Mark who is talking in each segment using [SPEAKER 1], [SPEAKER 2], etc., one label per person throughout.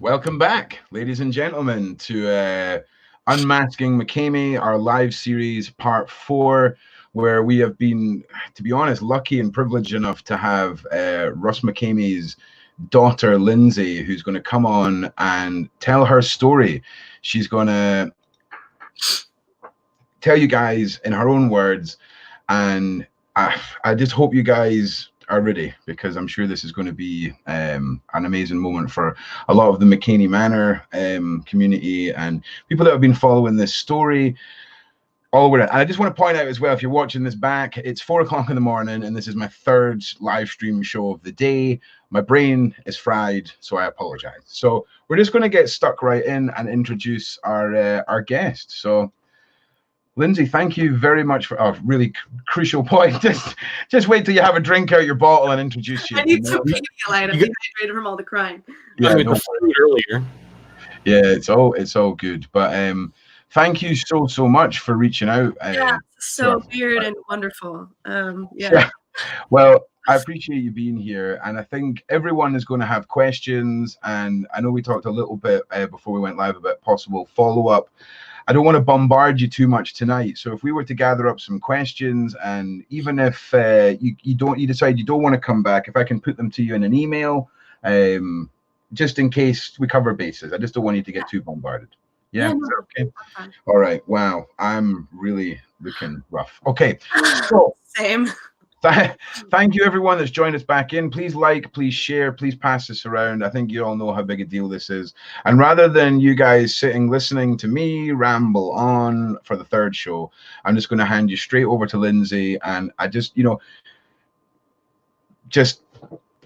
[SPEAKER 1] Welcome back, ladies and gentlemen, to Unmasking Mckamey, our live series, part 4, where we have been, to be honest, lucky and privileged enough to have Russ Mckamey's daughter, Lindsay, who's going to come on and tell her story. She's going to tell you guys in her own words, and I just hope you guys are ready, because I'm sure this is going to be an amazing moment for a lot of the Mckamey Manor community and people that have been following this story all over it. And I just want to point out as well, if you're watching this back, it's 4 o'clock in the morning, and this is my 3rd live stream show of the day. My brain is fried, so I apologize. So we're just going to get stuck right in and introduce our guest. So Lindsay, thank you very much for a really crucial point. Just wait till you have a drink out your bottle and introduce you.
[SPEAKER 2] I need some Pedialyte. I'm dehydrated from all the crying.
[SPEAKER 1] Yeah,
[SPEAKER 3] the food earlier.
[SPEAKER 1] Yeah, it's all good. But thank you so much for reaching out.
[SPEAKER 2] Yeah, so weird and wonderful. Yeah.
[SPEAKER 1] Well, I appreciate you being here, and I think everyone is going to have questions. And I know we talked a little bit before we went live about possible follow-up. I don't want to bombard you too much tonight. So if we were to gather up some questions, and even if you decide you don't want to come back, if I can put them to you in an email, just in case we cover bases. I just don't want you to get too bombarded. Yeah, is that okay? All right. Wow, I'm really looking rough. Okay, so
[SPEAKER 2] same.
[SPEAKER 1] Thank you, everyone that's joined us back in. Please like, please share, please pass this around. I think you all know how big a deal this is. And rather than you guys sitting listening to me ramble on for the 3rd show, I'm just going to hand you straight over to Lindsay. And I just,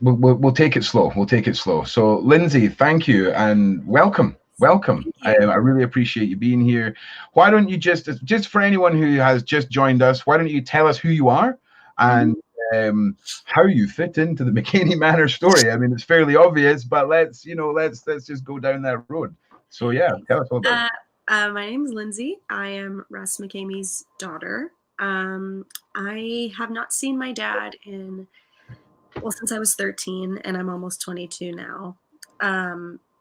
[SPEAKER 1] we'll take it slow. We'll take it slow. So, Lindsay, thank you and welcome. Welcome. I really appreciate you being here. Why don't you just for anyone who has just joined us, why don't you tell us who you are and how you fit into the Mckamey Manor story? I mean, it's fairly obvious, but let's just go down that road. So yeah, tell us all about it.
[SPEAKER 2] My name is Lindsay. I am Russ Mckamey's daughter. I have not seen my dad since I was 13, and I'm almost 22 now.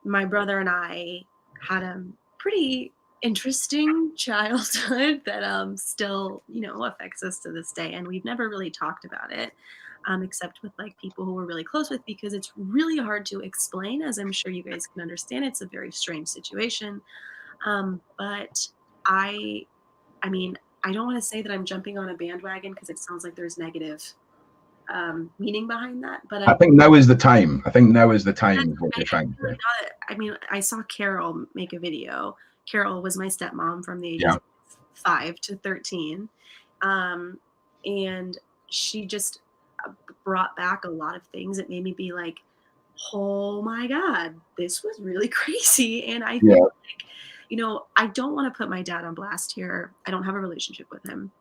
[SPEAKER 2] My brother and I had a pretty interesting childhood that still affects us to this day, and we've never really talked about it except with like people who we're really close with, because it's really hard to explain, as I'm sure you guys can understand. It's a very strange situation, but I mean, I don't want to say that I'm jumping on a bandwagon, because it sounds like there's negative meaning behind that, but
[SPEAKER 1] I think now is the time. I think now is the time. Is what you're trying to say.
[SPEAKER 2] I mean, I saw Carol make a video. Carol was my stepmom from the ages of 5 to 13, and she just brought back a lot of things that made me be like, "Oh my God, this was really crazy." And I feel like, I don't want to put my dad on blast here. I don't have a relationship with him,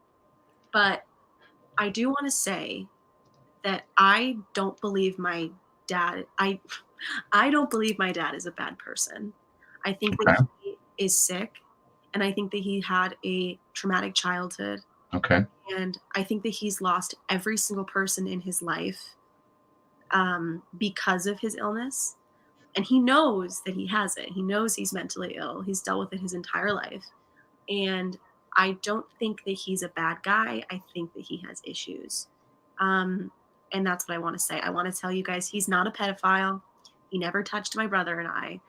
[SPEAKER 2] but I do want to say that I don't believe my dad. I don't believe my dad is a bad person. I think that he is sick, and I think that he had a traumatic childhood.
[SPEAKER 1] Okay.
[SPEAKER 2] And I think that he's lost every single person in his life because of his illness. And he knows that he has it. He knows he's mentally ill. He's dealt with it his entire life. And I don't think that he's a bad guy. I think that he has issues. And that's what I want to say. I want to tell you guys, he's not a pedophile. He never touched my brother and I.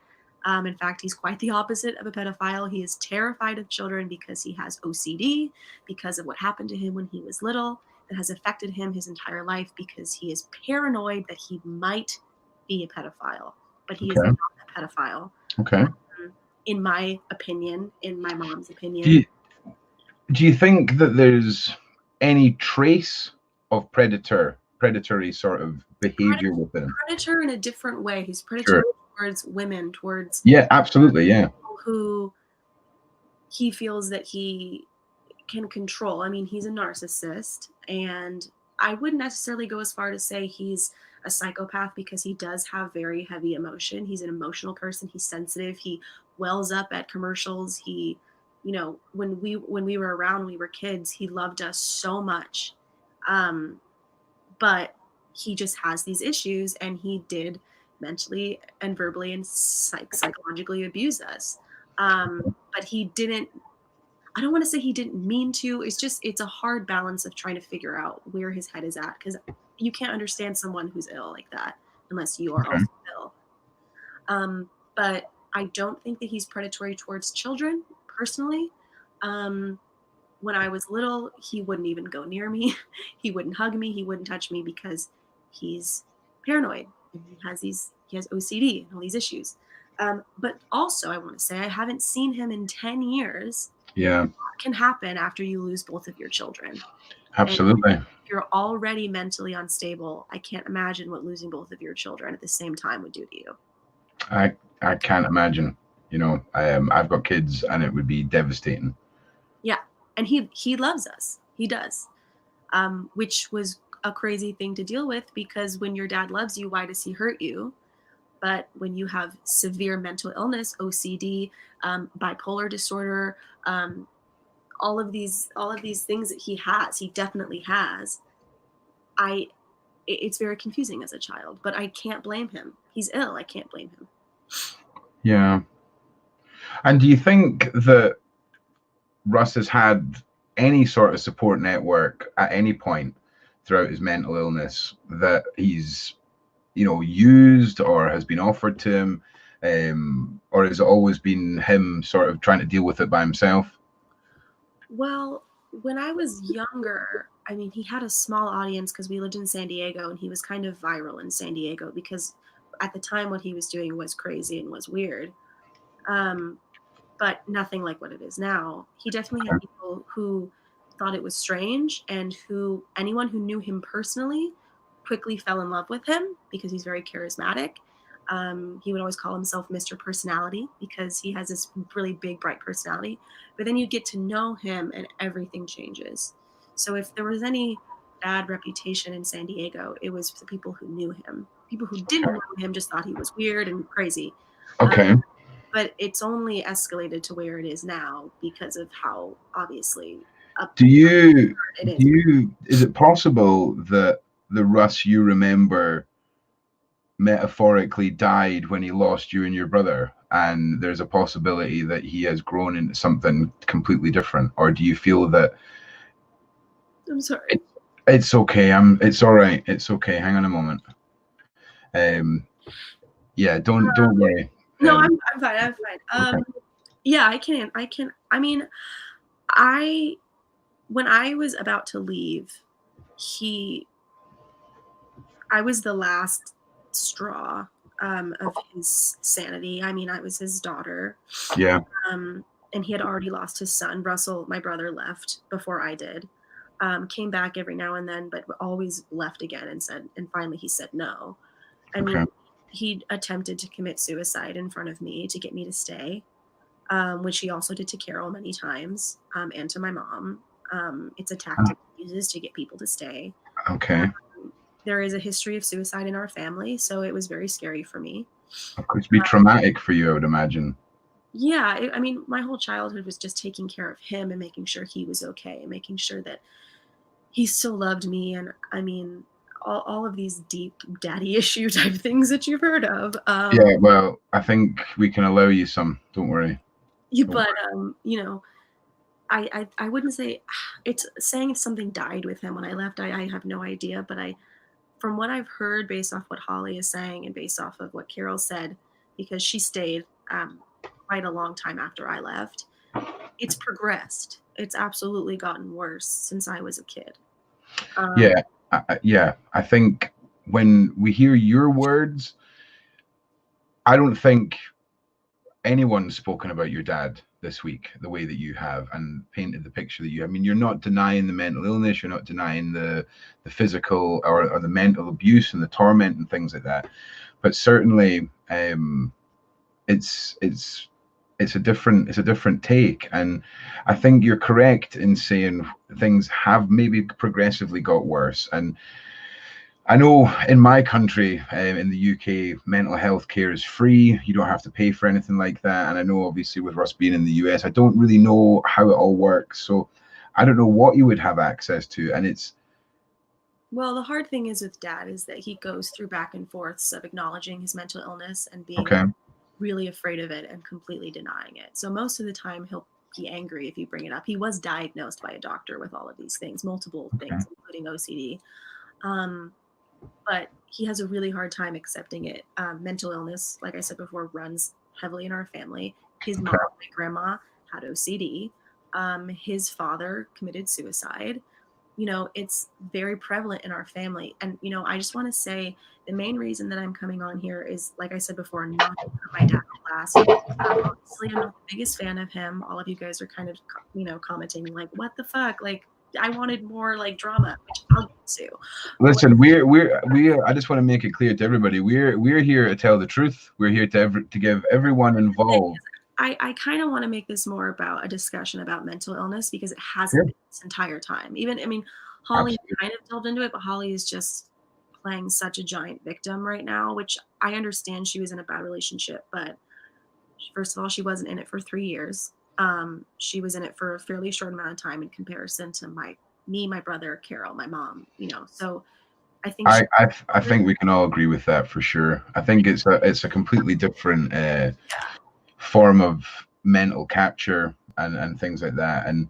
[SPEAKER 2] In fact, he's quite the opposite of a pedophile. He is terrified of children because he has OCD, because of what happened to him when he was little, that has affected him his entire life, because he is paranoid that he might be a pedophile. But he is not a pedophile.
[SPEAKER 1] Okay.
[SPEAKER 2] In my opinion, in my mom's opinion.
[SPEAKER 1] Do you think that there's any trace of predatory sort of behavior with him?
[SPEAKER 2] Predator in a different way. He's predatory towards women, towards
[SPEAKER 1] absolutely, people
[SPEAKER 2] who he feels that he can control. I mean, he's a narcissist, and I wouldn't necessarily go as far to say he's a psychopath, because he does have very heavy emotion. He's an emotional person. He's sensitive. He wells up at commercials. He, when we were around, when we were kids, he loved us so much. But he just has these issues, and he did mentally and verbally and psychologically abuse us. But he didn't, I don't want to say he didn't mean to. It's just, it's a hard balance of trying to figure out where his head is at, because you can't understand someone who's ill like that unless you are
[SPEAKER 1] Okay.
[SPEAKER 2] also ill. But I don't think that he's predatory towards children personally. When I was little, he wouldn't even go near me. He wouldn't hug me. He wouldn't touch me because he's paranoid and he has OCD and all these issues. But also, I want to say I haven't seen him in 10 years.
[SPEAKER 1] Yeah,
[SPEAKER 2] What can happen after you lose both of your children? And
[SPEAKER 1] absolutely.
[SPEAKER 2] if you're already mentally unstable, I can't imagine what losing both of your children at the same time would do to you.
[SPEAKER 1] I can't imagine. I've got kids, and it would be devastating.
[SPEAKER 2] Yeah. And he loves us. He does. Which was a crazy thing to deal with, because when your dad loves you, why does he hurt you? But when you have severe mental illness, OCD, bipolar disorder, all of these things that he definitely has. It's very confusing as a child, but I can't blame him. He's ill. I can't blame him.
[SPEAKER 1] Yeah. And do you think that Russ has had any sort of support network at any point throughout his mental illness that he's, used or has been offered to him? Or has it always been him sort of trying to deal with it by himself?
[SPEAKER 2] Well, when I was younger, I mean, he had a small audience because we lived in San Diego, and he was kind of viral in San Diego because at the time what he was doing was crazy and was weird. Um, but nothing like what it is now. He definitely had people who thought it was strange, and who anyone who knew him personally quickly fell in love with him because he's very charismatic. He would always call himself Mr. Personality because he has this really big, bright personality. But then you get to know him and everything changes. So if there was any bad reputation in San Diego, it was the people who knew him. People who didn't know him just thought he was weird and crazy.
[SPEAKER 1] Okay.
[SPEAKER 2] But it's only escalated to where it is now because of how obviously
[SPEAKER 1] is it possible that the Russ you remember metaphorically died when he lost you and your brother, and there's a possibility that he has grown into something completely different? Or do you feel that
[SPEAKER 2] I'm sorry.
[SPEAKER 1] It's okay. It's all right. It's okay. Hang on a moment. Yeah, don't worry.
[SPEAKER 2] No, I'm fine. I'm fine.
[SPEAKER 1] Okay.
[SPEAKER 2] Yeah, I can. I mean, when I was about to leave, I was the last straw of his sanity. I mean, I was his daughter.
[SPEAKER 1] Yeah.
[SPEAKER 2] And he had already lost his son. Russell, my brother, left before I did. Came back every now and then, but always left again and finally he said no. I mean, he attempted to commit suicide in front of me to get me to stay, which he also did to Carol many times, and to my mom. It's a tactic he uses to get people to stay.
[SPEAKER 1] Okay.
[SPEAKER 2] There is a history of suicide in our family, so it was very scary for me.
[SPEAKER 1] It could be traumatic for you, I would imagine.
[SPEAKER 2] Yeah, I mean, my whole childhood was just taking care of him and making sure he was okay, and making sure that he still loved me. And I mean, all of these deep daddy issue type things that you've heard of.
[SPEAKER 1] Yeah, well, I think we can allow you some. Don't worry.
[SPEAKER 2] But I wouldn't say it's saying if something died with him when I left. I have no idea, but from what I've heard, based off what Holly is saying and based off of what Carol said, because she stayed quite a long time after I left, it's progressed. It's absolutely gotten worse since I was a kid.
[SPEAKER 1] Yeah, I think when we hear your words, I don't think anyone's spoken about your dad this week the way that you have and painted the picture that you. I mean, you're not denying the mental illness, you're not denying the physical or the mental abuse and the torment and things like that, but certainly it's a different take. And I think you're correct in saying things have maybe progressively got worse. And I know in my country, in the UK, mental health care is free. You don't have to pay for anything like that. And I know obviously with us being in the US, I don't really know how it all works. So I don't know what you would have access to. And
[SPEAKER 2] Well, the hard thing is with dad is that he goes through back and forths of acknowledging his mental illness and being
[SPEAKER 1] Okay.
[SPEAKER 2] really afraid of it and completely denying it. So most of the time he'll be angry if you bring it up. He was diagnosed by a doctor with all of these things, multiple
[SPEAKER 1] Okay.
[SPEAKER 2] things, including OCD. Um, but he has a really hard time accepting it. Mental illness, like I said before, runs heavily in our family. His mom,
[SPEAKER 1] Okay.
[SPEAKER 2] my grandma, had OCD. His father committed suicide. It's very prevalent in our family. And, I just want to say the main reason that I'm coming on here is, like I said before, not to put my dad on blast. Obviously, I'm not the biggest fan of him. All of you guys are kind of, commenting like, what the fuck? Like, I wanted more like drama, which I'll get to. But
[SPEAKER 1] Listen, I just want to make it clear to everybody, we're here to tell the truth. We're here to give everyone
[SPEAKER 2] thing
[SPEAKER 1] involved.
[SPEAKER 2] is, I kind of want to make this more about a discussion about mental illness because it
[SPEAKER 1] Yeah,
[SPEAKER 2] hasn't been this entire time. Even, I mean, Holly
[SPEAKER 1] absolutely.
[SPEAKER 2] kind of delved into it, but Holly is just playing such a giant victim right now, which I understand she was in a bad relationship, but first of all, she wasn't in it for 3 years. She was in it for a fairly short amount of time in comparison to my brother, Carol, my mom, So I think she,
[SPEAKER 1] I think we can all agree with that for sure. I think it's a completely different form of mental capture and things like that. And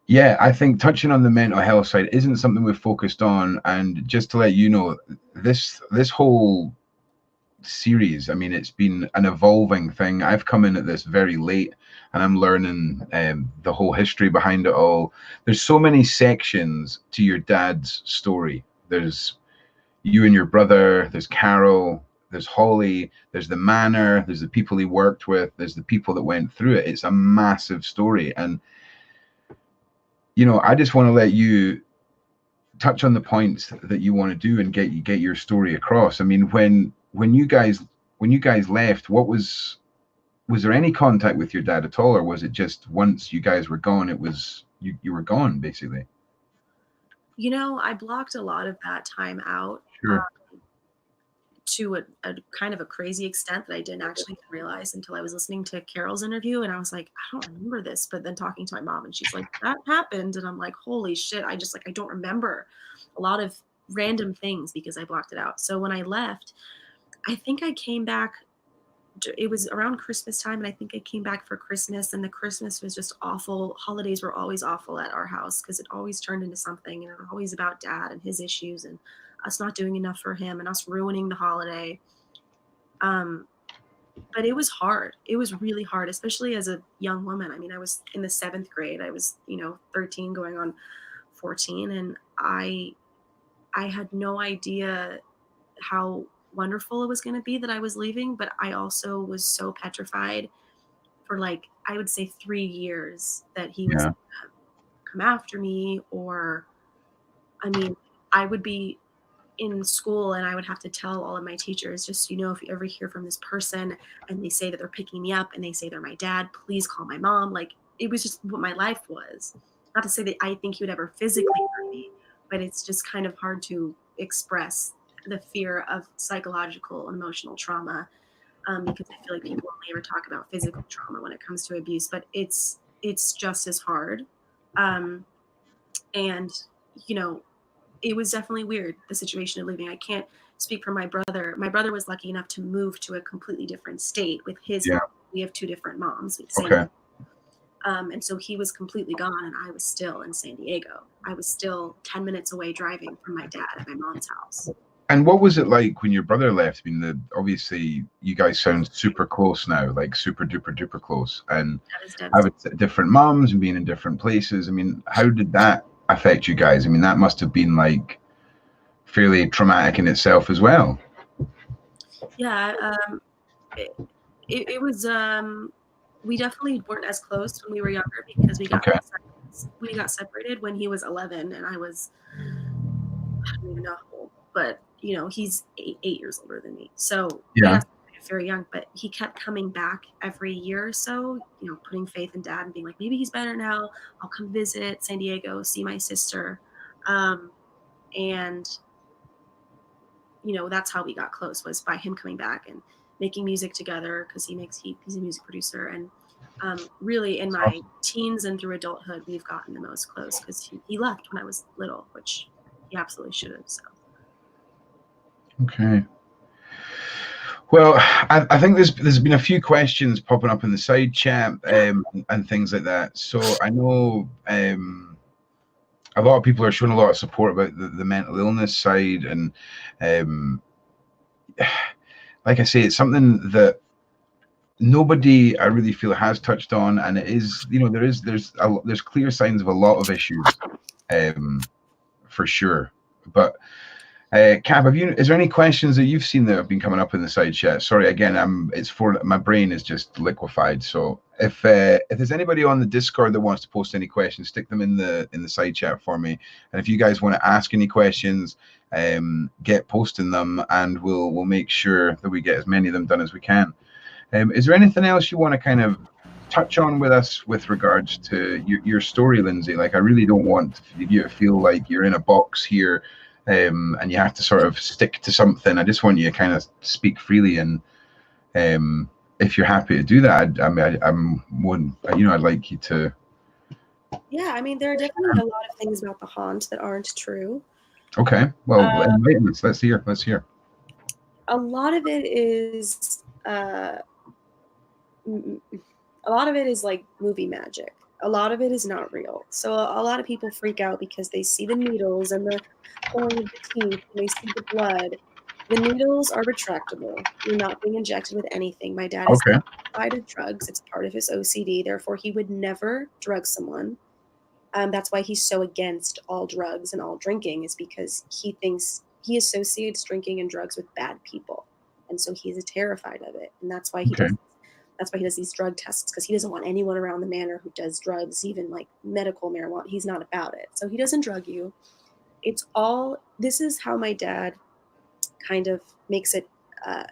[SPEAKER 1] yeah, I think touching on the mental health side isn't something we've focused on. And just to let you know, this whole series, I mean, it's been an evolving thing. I've come in at this very late, and I'm learning the whole history behind it all. There's so many sections to your dad's story. There's you and your brother, there's Carol, there's Holly, there's the manor, there's the people he worked with, there's the people that went through it. It's a massive story. And I just want to let you touch on the points that you want to do and get your story across. I mean, when you guys left, was there any contact with your dad at all, or was it just once you guys were gone, it was you were gone basically?
[SPEAKER 2] I blocked a lot of that time out.
[SPEAKER 1] Sure.
[SPEAKER 2] To a kind of a crazy extent that I didn't actually realize until I was listening to Carol's interview, and I was like, "I don't remember this," but then talking to my mom, and she's like, "That happened," and I'm like, "Holy shit, I just, like, I don't remember a lot of random things because I blocked it out." So when I left, I think I came back it was around Christmas time, and I think I came back for Christmas, and the Christmas was just awful. Holidays were always awful at our house because it always turned into something, and it was always about dad and his issues and us not doing enough for him and us ruining the holiday. Um, but it was hard. It was really hard, especially as a young woman. I mean, I was in the 7th grade. I was, 13 going on 14, and I had no idea how wonderful it was going to be that I was leaving, but I also was so petrified for, like, I would say 3 years that he was
[SPEAKER 1] Yeah.
[SPEAKER 2] gonna come after me, or I mean, I would be in school and I would have to tell all of my teachers, just so you know, if you ever hear from this person and they say that they're picking me up and they say they're my dad, please call my mom. Like, it was just what my life was. Not to say that I think he would ever physically hurt me, but it's just kind of hard to express the fear of psychological and emotional trauma, because I feel like people only ever talk about physical trauma when it comes to abuse, but it's just as hard. Um, and you know, it was definitely weird, the situation of leaving. I can't speak for my brother. My brother was lucky enough to move to a completely different state with his
[SPEAKER 1] Yeah.
[SPEAKER 2] mom. We have two different moms, same.
[SPEAKER 1] Okay.
[SPEAKER 2] And so he was completely gone, and I was still in San Diego. I was still 10 minutes away driving from my dad at my mom's house.
[SPEAKER 1] And what was it like when your brother left? I mean, obviously you guys sound super close now, like super duper duper close, and
[SPEAKER 2] That is
[SPEAKER 1] having
[SPEAKER 2] devastating.
[SPEAKER 1] different moms and being in different places. I mean, how did that affect you guys? I mean, that must have been like fairly traumatic in itself as well.
[SPEAKER 2] Yeah, it, it was. We definitely weren't as close when we were younger because
[SPEAKER 1] Okay.
[SPEAKER 2] we got separated when he was 11 and I was, I don't even know how old, but he's 8 years older than me. So we
[SPEAKER 1] Yeah.
[SPEAKER 2] got separated very young, but he kept coming back every year or so, putting faith in dad and being like, maybe he's better now. I'll come visit San Diego, see my sister. Um, and that's how we got close, was by him coming back and making music together, because he's a music producer. And really in
[SPEAKER 1] That's
[SPEAKER 2] my
[SPEAKER 1] awesome.
[SPEAKER 2] teens and through adulthood, we've gotten the most close because he left when I was little, which he absolutely should have. So.
[SPEAKER 1] Okay. Well, I think there's been a few questions popping up in the side chat and things like that. So I know a lot of people are showing a lot of support about the mental illness side, and um, like I say, it's something that nobody I really feel has touched on, and it is, you know, there's clear signs of a lot of issues, for sure. But Cap, is there any questions that you've seen that have been coming up in the side chat? Sorry, again, it's for my brain is just liquefied. So if there's anybody on the Discord that wants to post any questions, stick them in the side chat for me. And if you guys want to ask any questions, get posting them, and we'll make sure that we get as many of them done as we can. Is there anything else you want to kind of touch on with us with regards to your story, Lindsay? Like, I really don't want you to feel like you're in a box here, and you have to sort of stick to something. I just want you to kind of speak freely, and if you're happy to do that, I'd like you to.
[SPEAKER 2] Yeah, I mean, there are definitely a lot of things about the haunt that aren't true.
[SPEAKER 1] Okay, well, enlighten us. Let's hear. Let's hear.
[SPEAKER 2] A lot of it is like movie magic. A lot of it is not real. So a lot of people freak out because they see the needles and the pulling of the teeth and they see the blood. The needles are retractable. You're not being injected with anything. My dad is
[SPEAKER 1] Okay.
[SPEAKER 2] terrified of drugs. It's part of his OCD. Therefore, he would never drug someone. That's why he's so against all drugs and all drinking, is because he associates drinking and drugs with bad people. And so he's terrified of it. And that's why he
[SPEAKER 1] Okay.
[SPEAKER 2] does these drug tests, because he doesn't want anyone around the manor who does drugs, even like medical marijuana. He's not about it. So he doesn't drug you. This is how my dad kind of makes it,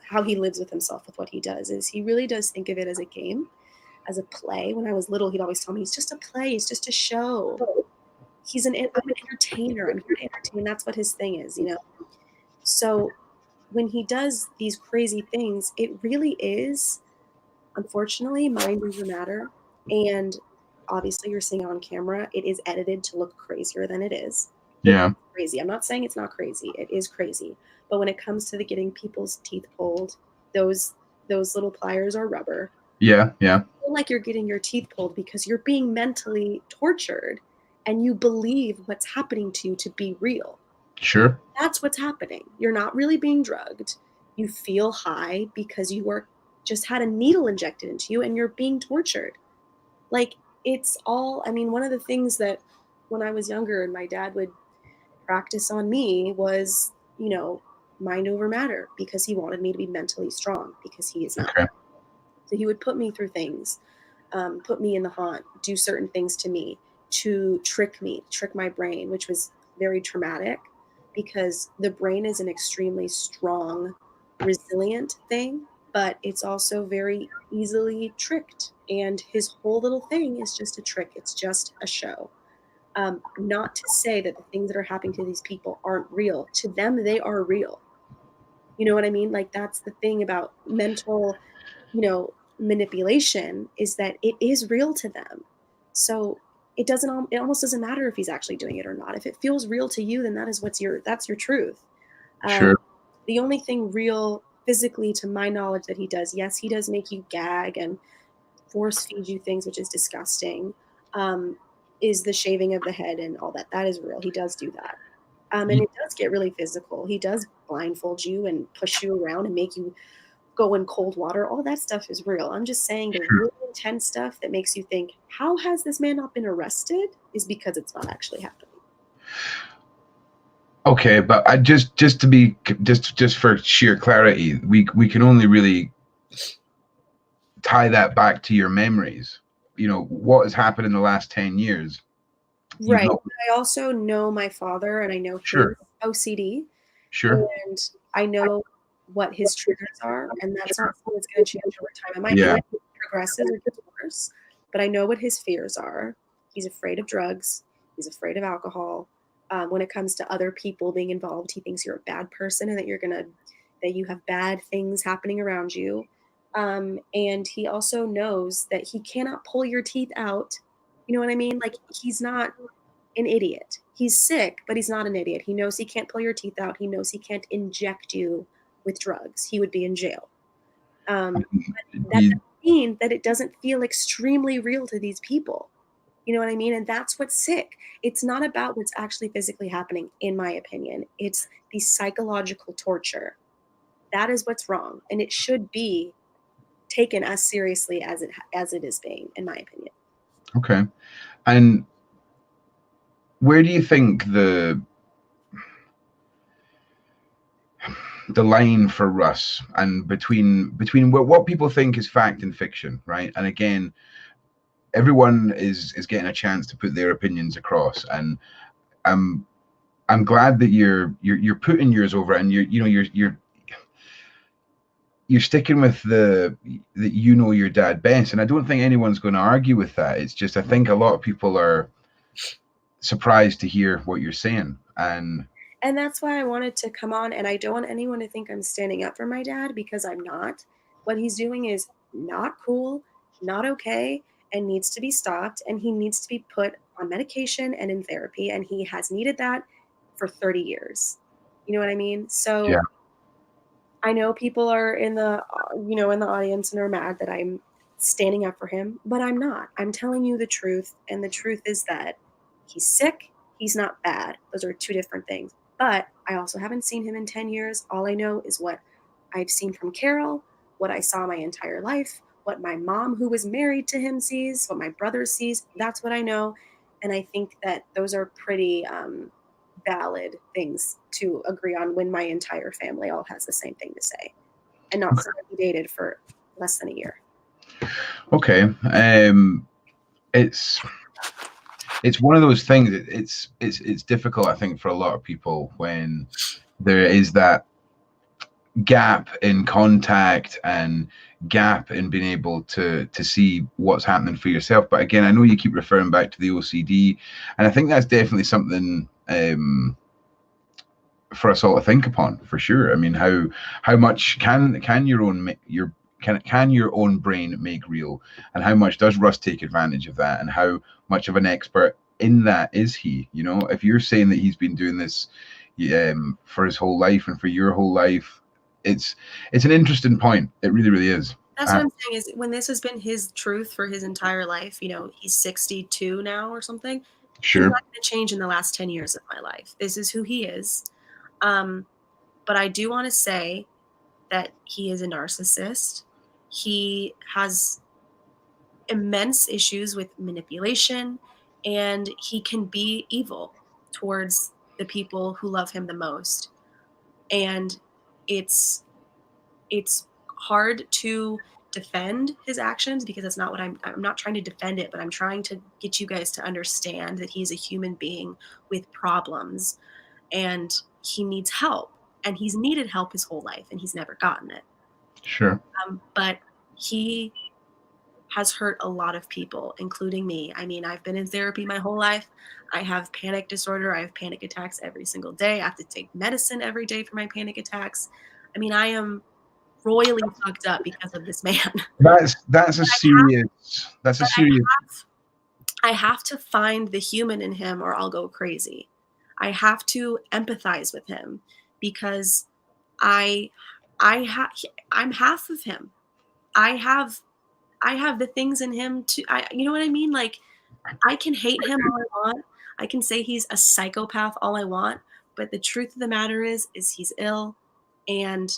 [SPEAKER 2] how he lives with himself with what he does, is he really does think of it as a game, as a play. When I was little, he'd always tell me, it's just a play, it's just a show. I'm an entertainer. I'm here to entertain. That's what his thing is, you know? So when he does these crazy things, it really is, unfortunately, mind over matter. And obviously, you're seeing it on camera. It is edited to look crazier than it is.
[SPEAKER 1] Yeah.
[SPEAKER 2] It's crazy. I'm not saying it's not crazy. It is crazy. But when it comes to the getting people's teeth pulled, those little pliers are rubber.
[SPEAKER 1] Yeah. Yeah.
[SPEAKER 2] You feel like you're getting your teeth pulled because you're being mentally tortured, and you believe what's happening to you to be real.
[SPEAKER 1] Sure.
[SPEAKER 2] That's what's happening. You're not really being drugged. You feel high because you were just had a needle injected into you and you're being tortured. Like, it's all, I mean, one of the things that when I was younger and my dad would practice on me was, you know, mind over matter, because he wanted me to be mentally strong, because he is not.
[SPEAKER 1] Okay.
[SPEAKER 2] So he would put me through things, put me in the haunt, do certain things to me to trick me, trick my brain, which was very traumatic, because the brain is an extremely strong, resilient thing, but it's also very easily tricked. And his whole little thing is just a trick. It's just a show. Not to say that the things that are happening to these people aren't real. To them, they are real. You know what I mean? Like, that's the thing about mental, manipulation, is that it is real to them. So it almost doesn't matter if he's actually doing it or not. If it feels real to you, then that's your truth.
[SPEAKER 1] Sure.
[SPEAKER 2] The only thing real physically, to my knowledge, that he does, yes, he does make you gag and force feed you things, which is disgusting, is the shaving of the head and all that. That is real. He does do that. And it does get really physical. He does blindfold you and push you around and make you go in cold water. All that stuff is real. I'm just saying the really intense stuff that makes you think, how has this man not been arrested, is because it's not actually happening.
[SPEAKER 1] Okay, but I just for sheer clarity, we can only really tie that back to your memories. You know, what has happened in the last 10 years.
[SPEAKER 2] Right. I also know my father, and I know his OCD.
[SPEAKER 1] Sure.
[SPEAKER 2] And I know what his triggers are, and that's not something that's going to change over time. It might be like it progresses or gets worse, but I know what his fears are. He's afraid of drugs. He's afraid of alcohol. When it comes to other people being involved, he thinks you're a bad person and that you have bad things happening around you. And he also knows that he cannot pull your teeth out. You know what I mean? Like, he's not an idiot. He's sick, but he's not an idiot. He knows he can't pull your teeth out. He knows he can't inject you with drugs. He would be in jail. But that
[SPEAKER 1] You,
[SPEAKER 2] doesn't mean that it doesn't feel extremely real to these people. You know what I mean? And that's what's sick. It's not about what's actually physically happening, in my opinion. It's the psychological torture. That is what's wrong, and it should be taken as seriously as it is being, in my opinion.
[SPEAKER 1] okay. And where do you think the line for Russ and between what people think is fact and fiction, right? And again, everyone is getting a chance to put their opinions across, and I'm I'm glad that you're putting yours over it, and you're sticking with the that you know your dad best, and I don't think anyone's going to argue with that. It's just I think a lot of people are surprised to hear what you're saying, and
[SPEAKER 2] And that's why I wanted to come on, and I don't want anyone to think I'm standing up for my dad, because I'm not. What he's doing is not cool, not okay, and needs to be stopped, and he needs to be put on medication and in therapy, and he has needed that for 30 years. You know what I mean?
[SPEAKER 1] yeah,
[SPEAKER 2] So I know people are in the in the audience and are mad that I'm standing up for him, but I'm not. I'm telling you the truth, and the truth is that he's sick, he's not bad. Those are two different things. But I also haven't seen him in 10 years. All I know is what I've seen from Carol, what I saw my entire life, what my mom who was married to him sees, what my brother sees. That's what I know, and I think that those are pretty valid things to agree on when my entire family all has the same thing to say, and not someone who dated for less than a year.
[SPEAKER 1] okay. It's it's one of those things. It's difficult, I think, for a lot of people when there is that gap in contact and gap in being able to see what's happening for yourself. But again, I know you keep referring back to the OCD, and I think that's definitely something for us all to think upon, for sure. I mean, how much can your own your can your own brain make real, and how much does Russ take advantage of that, and how much of an expert in that is he? You know, if you're saying that he's been doing this for his whole life and for your whole life, it's an interesting point. It really, really is.
[SPEAKER 2] That's what I'm saying, is when this has been his truth for his entire life, he's 62 now or something. He's
[SPEAKER 1] Sure.
[SPEAKER 2] not going to change in the last 10 years of my life. This is who he is. But I do want to say that he is a narcissist. He has immense issues with manipulation, and he can be evil towards the people who love him the most. And it's it's hard to defend his actions, because that's not what I'm not trying to defend it, but I'm trying to get you guys to understand that he's a human being with problems, and he needs help, and he's needed help his whole life, and he's never gotten it.
[SPEAKER 1] Sure.
[SPEAKER 2] But he has hurt a lot of people, including me. I mean, I've been in therapy my whole life. I have panic disorder. I have panic attacks every single day. I have to take medicine every day for my panic attacks. I mean, I am royally fucked up because of this man.
[SPEAKER 1] That's a serious that's a
[SPEAKER 2] But
[SPEAKER 1] serious
[SPEAKER 2] I have to find the human in him, or I'll go crazy. I have to empathize with him, because I I ha- I'm half of him. I have I have the things in him to you know what I mean? Like, I can hate him all I want. I can say he's a psychopath all I want, but the truth of the matter is he's ill, and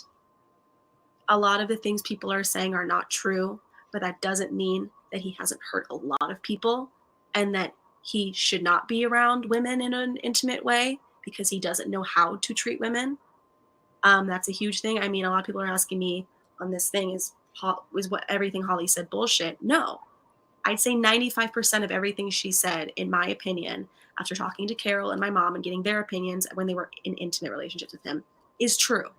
[SPEAKER 2] a lot of the things people are saying are not true, but that doesn't mean that he hasn't hurt a lot of people, and that he should not be around women in an intimate way because he doesn't know how to treat women. That's a huge thing. I mean, a lot of people are asking me on this thing, is what everything Holly said bullshit? No, I'd say 95% of everything she said, in my opinion, after talking to Carol and my mom and getting their opinions when they were in intimate relationships with him, is true.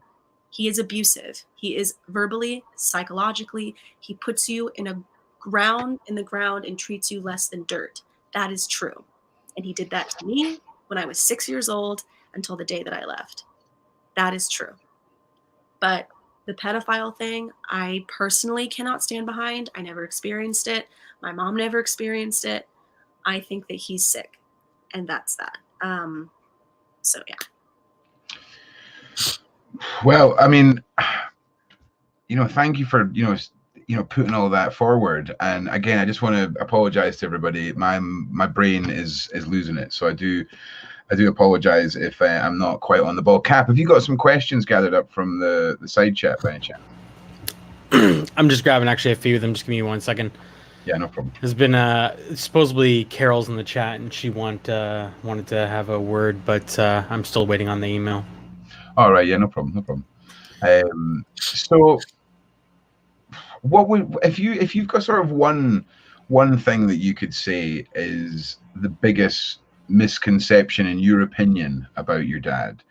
[SPEAKER 2] He is abusive. He is verbally, psychologically. He puts you in the ground and treats you less than dirt. That is true. And he did that to me when I was 6 years old until the day that I left. That is true. But the pedophile thing, I personally cannot stand behind. I never experienced it. My mom never experienced it. I think that he's sick, and that's that. So yeah.
[SPEAKER 1] Well, I mean, thank you for putting all that forward. And again, I just want to apologize to everybody. My brain is losing it, so I do apologize if I'm not quite on the ball. Cap, have you got some questions gathered up from the side chat by any chance?
[SPEAKER 3] I'm just grabbing actually a few of them. Just give me 1 second.
[SPEAKER 1] Yeah, no problem.
[SPEAKER 3] There's been supposedly Carol's in the chat and she wanted to have a word, but I'm still waiting on the email.
[SPEAKER 1] All right, yeah, no problem. So what would if you've got sort of one thing that you could say is the biggest misconception in your opinion about your dad?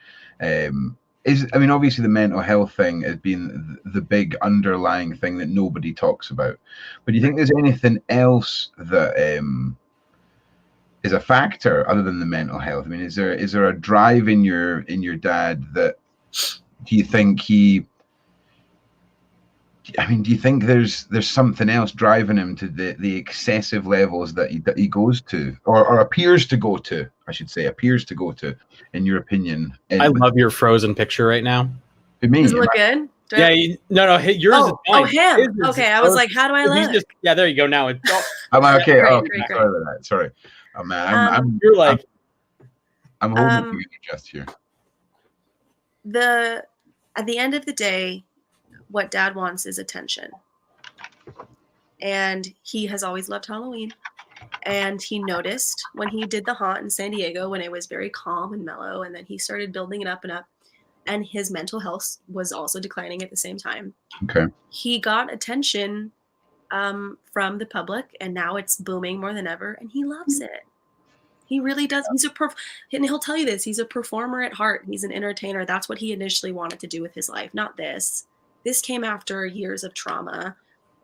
[SPEAKER 1] Obviously the mental health thing has been the big underlying thing that nobody talks about, but do you think there's anything else that is a factor other than the mental health? I mean, is there a drive in your dad that do you think do you think there's something else driving him to the excessive levels that he goes to, or appears to go to, I should say, in your opinion?
[SPEAKER 3] I love your frozen picture right now.
[SPEAKER 1] Me?
[SPEAKER 2] Does it look good?
[SPEAKER 3] Yeah, no, yours is fine.
[SPEAKER 2] Him. Okay, I was like, how do I look?
[SPEAKER 3] Yeah, there you go. Now it's.
[SPEAKER 1] I'm like, okay.
[SPEAKER 2] Great.
[SPEAKER 1] Sorry about that. Sorry. Oh man,
[SPEAKER 3] you're like.
[SPEAKER 1] I'm holding you just here.
[SPEAKER 2] At the end of the day, what Dad wants is attention. And he has always loved Halloween. And he noticed when he did the haunt in San Diego, when it was very calm and mellow, and then he started building it up and up, and his mental health was also declining at the same time.
[SPEAKER 1] Okay.
[SPEAKER 2] He got attention from the public, and now it's booming more than ever, and he loves it. He really does. And he'll tell you this. He's a performer at heart. He's an entertainer. That's what he initially wanted to do with his life, not this. This came after years of trauma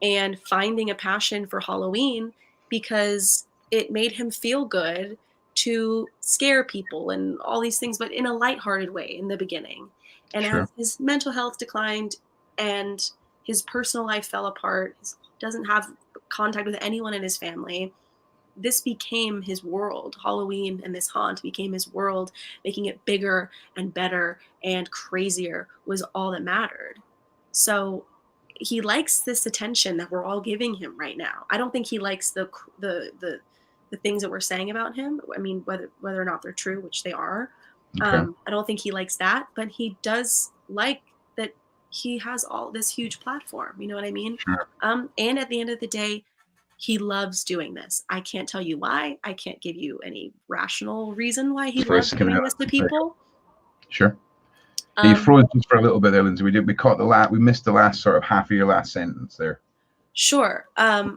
[SPEAKER 2] and finding a passion for Halloween because it made him feel good to scare people and all these things, but in a lighthearted way in the beginning. And
[SPEAKER 1] Sure.
[SPEAKER 2] As his mental health declined and his personal life fell apart, he doesn't have contact with anyone in his family, this became his world. Halloween and this haunt became his world. Making it bigger and better and crazier was all that mattered. So he likes this attention that we're all giving him right now. I don't think he likes the things that we're saying about him. I mean, whether or not they're true, which they are.
[SPEAKER 1] Okay.
[SPEAKER 2] I don't think he likes that, but he does like that he has all this huge platform. You know what I mean?
[SPEAKER 1] Sure.
[SPEAKER 2] And at the end of the day, he loves doing this. I can't tell you why. I can't give you any rational reason why he loves doing this to people.
[SPEAKER 1] Sure. You froze just for a little bit there, Lindsay. We missed the last sort of half of your last sentence there.
[SPEAKER 2] Sure. I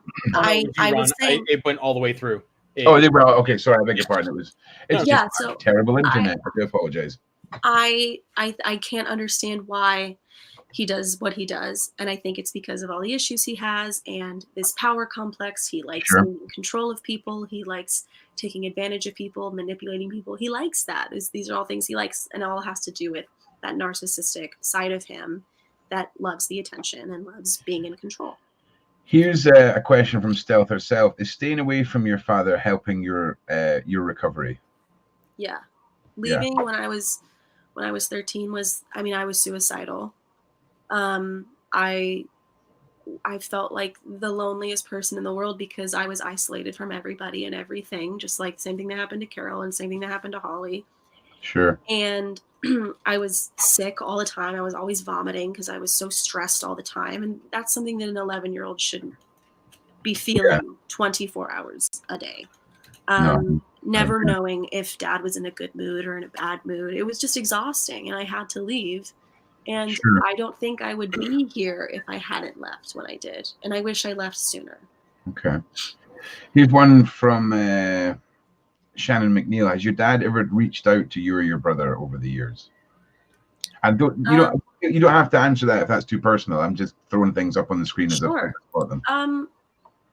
[SPEAKER 2] was saying
[SPEAKER 3] it went all the way through.
[SPEAKER 1] Okay. Sorry, I beg your pardon. It's just terrible internet. I do apologize.
[SPEAKER 2] I can't understand why he does what he does, and I think it's because of all the issues he has and this power complex. He likes being in control of people. He likes taking advantage of people, manipulating people. He likes that. These are all things he likes, and it all has to do with that narcissistic side of him that loves the attention and loves being in control.
[SPEAKER 1] Here's a question from Stealth herself. Is staying away from your father helping your recovery?
[SPEAKER 2] Yeah. Leaving when I was 13 was, I was suicidal. I felt like the loneliest person in the world because I was isolated from everybody and everything, just like same thing that happened to Carol and same thing that happened to Holly.
[SPEAKER 1] Sure.
[SPEAKER 2] And I was sick all the time. I was always vomiting because I was so stressed all the time. And that's something that an 11-year-old shouldn't be feeling 24 hours a day. Never knowing if Dad was in a good mood or in a bad mood. It was just exhausting, and I had to leave. And I don't think I would be here if I hadn't left when I did. And I wish I left sooner. Okay.
[SPEAKER 1] Here's one from Shannon McNeil. Has your dad ever reached out to you or your brother over the years? And you don't have to answer that if that's too personal. I'm just throwing things up on the screen as I spot them.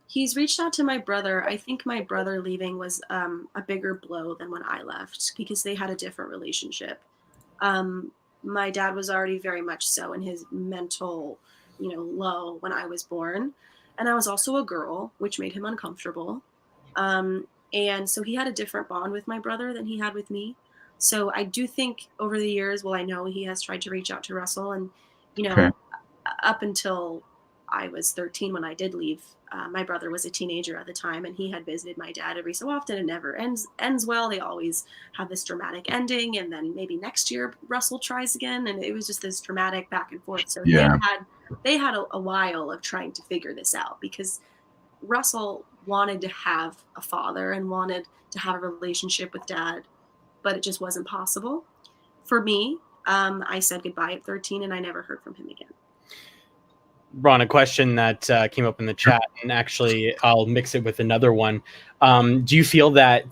[SPEAKER 2] He's reached out to my brother. I think my brother leaving was a bigger blow than when I left because they had a different relationship. My dad was already very much so in his mental, low when I was born. And I was also a girl, which made him uncomfortable. And so he had a different bond with my brother than he had with me. So I do think over the years, well, I know he has tried to reach out to Russell, and
[SPEAKER 1] Okay.
[SPEAKER 2] up until I was 13 when I did leave. My brother was a teenager at the time, and he had visited my dad every so often, and never ends well. They always have this dramatic ending, and then maybe next year Russell tries again, and it was just this dramatic back and forth. So
[SPEAKER 1] Yeah.
[SPEAKER 2] they had a while of trying to figure this out, because Russell wanted to have a father and wanted to have a relationship with dad, but it just wasn't possible. For me, I said goodbye at 13, and I never heard from him again.
[SPEAKER 3] Ron, a question that came up in the chat, and actually I'll mix it with another one. Do you feel that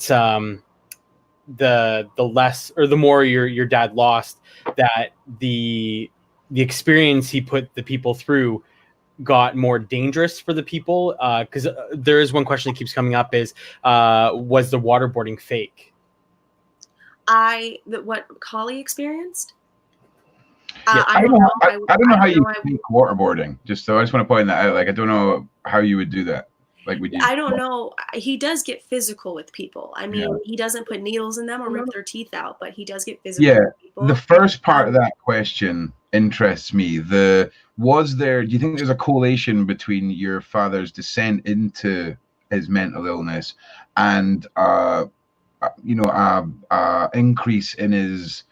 [SPEAKER 3] the less or the more your dad lost, that the experience he put the people through got more dangerous for the people? Because there is one question that keeps coming up: is was the waterboarding fake?
[SPEAKER 2] What Collie experienced?
[SPEAKER 3] Yeah.
[SPEAKER 2] I don't know.
[SPEAKER 1] I don't know how you
[SPEAKER 2] I
[SPEAKER 1] think waterboarding. I just want to point that out. Like, I don't know how you would do that. Like, would you?
[SPEAKER 2] I don't know. He does get physical with people. I mean,
[SPEAKER 1] Yeah.
[SPEAKER 2] he doesn't put needles in them or rip their teeth out, but he does get physical
[SPEAKER 1] Yeah.
[SPEAKER 2] with people.
[SPEAKER 1] The first part of that question interests me. Do you think there's a correlation between your father's descent into his mental illness and increase in his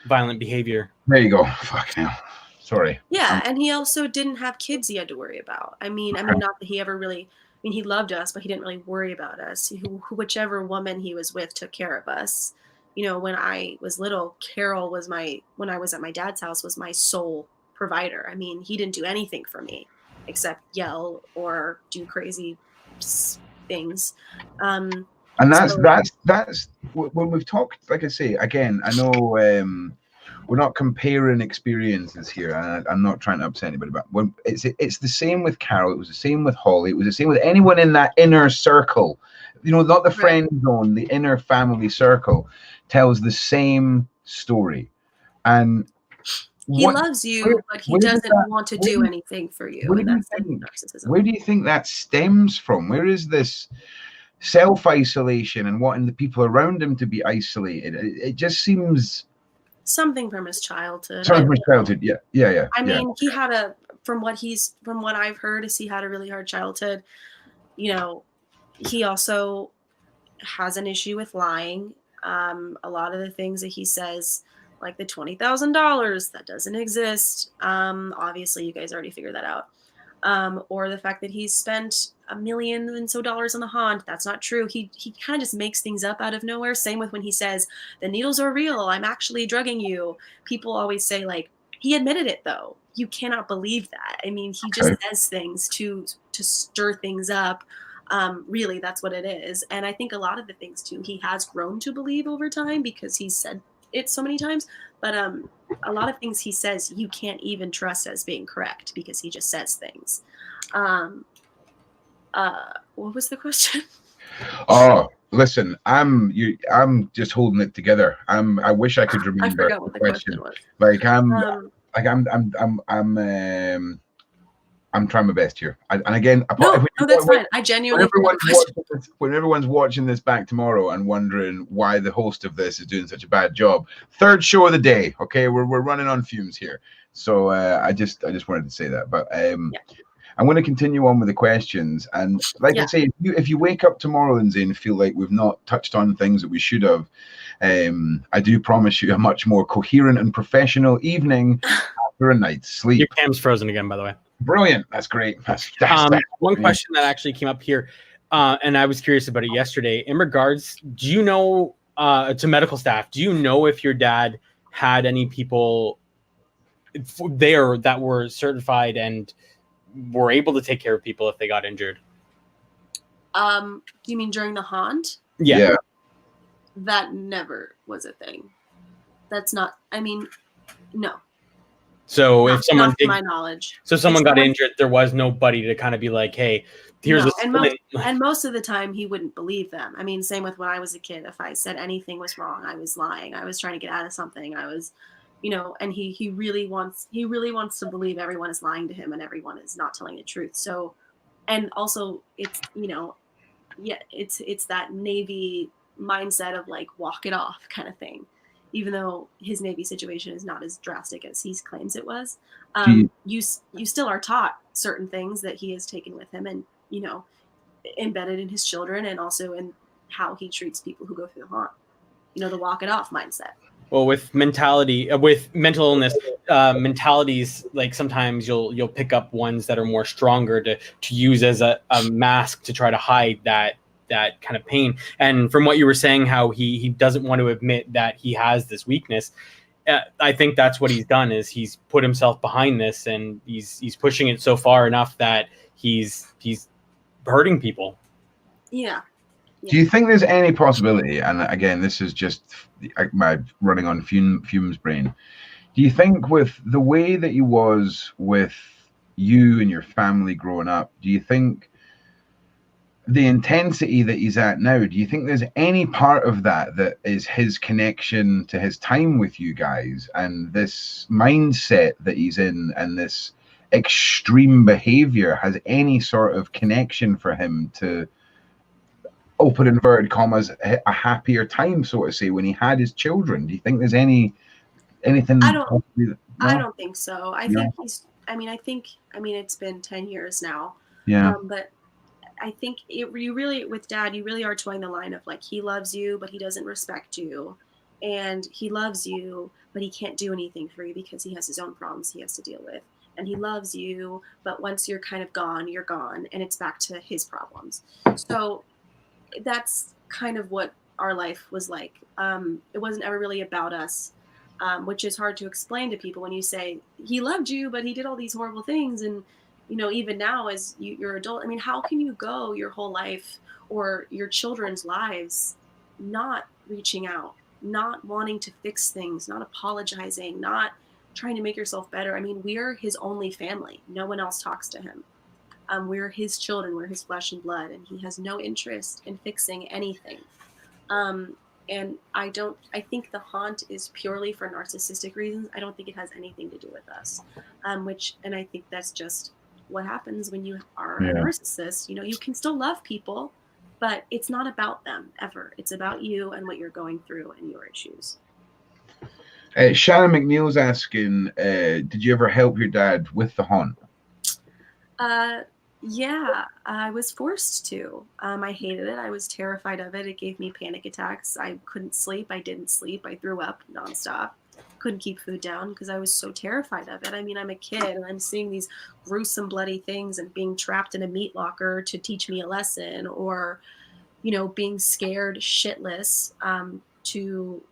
[SPEAKER 3] Violent behavior?
[SPEAKER 1] There you go. Fuck now. Sorry.
[SPEAKER 2] Yeah, and he also didn't have kids he had to worry about. I mean, not that he ever really. I mean, he loved us, but he didn't really worry about us. Whichever woman he was with took care of us. When I was little, Carol was when I was at my dad's house, was my sole provider. I mean, he didn't do anything for me except yell or do crazy things.
[SPEAKER 1] And that's when we've talked. Like I say again, I know we're not comparing experiences here, and I'm not trying to upset anybody. But when it's the same with Carol, it was the same with Holly, it was the same with anyone in that inner circle. Not the friend zone, the inner family circle tells the same story. And
[SPEAKER 2] he loves you, but he doesn't want to do anything for you, and that's narcissism.
[SPEAKER 1] Where do you think that stems from? Where is this self-isolation and wanting the people around him to be isolated? It just seems
[SPEAKER 2] something from his childhood.
[SPEAKER 1] Yeah.
[SPEAKER 2] I mean, he had from what I've heard, is he had a really hard childhood. He also has an issue with lying. A lot of the things that he says, like the $20,000, that doesn't exist. Obviously, you guys already figured that out. Or the fact that he's spent $1 million and so dollars on the haunt. That's not true. He kind of just makes things up out of nowhere. Same with when he says, the needles are real, I'm actually drugging you. People always say, like, he admitted it, though. You cannot believe that. I mean, he just says things to stir things up. Really, that's what it is. And I think a lot of the things, too, he has grown to believe over time because he's said it so many times. But a lot of things he says you can't even trust as being correct because he just says things. What was the question?
[SPEAKER 1] Oh, listen, I'm just holding it together. I wish I could remember.
[SPEAKER 2] I forgot what the question was.
[SPEAKER 1] Like I'm trying my best here. And again,
[SPEAKER 2] no, that's fine. I genuinely.
[SPEAKER 1] When everyone's watching this back tomorrow and wondering why the host of this is doing such a bad job, third show of the day. Okay, we're running on fumes here. So I just wanted to say that. But I'm going to continue on with the questions. And like I say, if you wake up tomorrow, Lindsay, and feel like we've not touched on things that we should have, I do promise you a much more coherent and professional evening after a night's sleep.
[SPEAKER 3] Your cam's frozen again, by the way.
[SPEAKER 1] Brilliant. That's great.
[SPEAKER 3] One question that actually came up here, and I was curious about it yesterday. In regards, do you know, to medical staff, do you know if your dad had any people there that were certified and were able to take care of people if they got injured?
[SPEAKER 2] Do you mean during the haunt?
[SPEAKER 3] Yeah.
[SPEAKER 2] That never was a thing. That's not, I mean, no.
[SPEAKER 3] So if someone
[SPEAKER 2] to my knowledge.
[SPEAKER 3] So someone got injured, there was nobody to kind of be like, hey, here's
[SPEAKER 2] and most of the time he wouldn't believe them. I mean, same with when I was a kid. If I said anything was wrong, I was lying. I was trying to get out of something. I was, and he really wants to believe everyone is lying to him and everyone is not telling the truth. So, and also it's, yeah, it's that Navy mindset of like walk it off kind of thing, even though his Navy situation is not as drastic as he claims it was.
[SPEAKER 1] Do you,
[SPEAKER 2] You still are taught certain things that he has taken with him, and embedded in his children, and also in how he treats people who go through the haunt. The walk it off mindset.
[SPEAKER 3] Well, with with mental illness, mentalities, like sometimes you'll pick up ones that are more stronger to use as a mask to try to hide that kind of pain. And from what you were saying, how he doesn't want to admit that he has this weakness. I think that's what he's done, is he's put himself behind this, and he's pushing it so far enough that he's hurting people.
[SPEAKER 2] Yeah.
[SPEAKER 1] Do you think there's any possibility, and again, this is just my running on fumes brain, do you think with the way that he was with you and your family growing up, do you think the intensity that he's at now, do you think there's any part of that is his connection to his time with you guys and this mindset that he's in and this extreme behavior has any sort of connection for him to, open inverted commas, a happier time, so to say, when he had his children? Do you think there's anything?
[SPEAKER 2] I don't think so. I think it's been 10 years now.
[SPEAKER 1] Yeah.
[SPEAKER 2] But I think with Dad, you really are towing the line of like, he loves you, but he doesn't respect you. And he loves you, but he can't do anything for you because he has his own problems he has to deal with. And he loves you, but once you're kind of gone, you're gone, and it's back to his problems. So that's kind of what our life was like. It wasn't ever really about us, which is hard to explain to people when you say he loved you, but he did all these horrible things. And, even now as you're adult, I mean, how can you go your whole life or your children's lives not reaching out, not wanting to fix things, not apologizing, not trying to make yourself better? I mean, we're his only family. No one else talks to him. We're his children, we're his flesh and blood, and he has no interest in fixing anything. And I think the haunt is purely for narcissistic reasons. I don't think it has anything to do with us. And I think that's just what happens when you are a narcissist. You can still love people, but it's not about them ever. It's about you and what you're going through and your issues.
[SPEAKER 1] Shannon McNeil's asking, did you ever help your dad with the haunt?
[SPEAKER 2] Yeah, I was forced to. I hated it. I was terrified of it. It gave me panic attacks. I couldn't sleep. I didn't sleep. I threw up nonstop. Couldn't keep food down because I was so terrified of it. I mean, I'm a kid and I'm seeing these gruesome, bloody things and being trapped in a meat locker to teach me a lesson, or, being scared shitless to,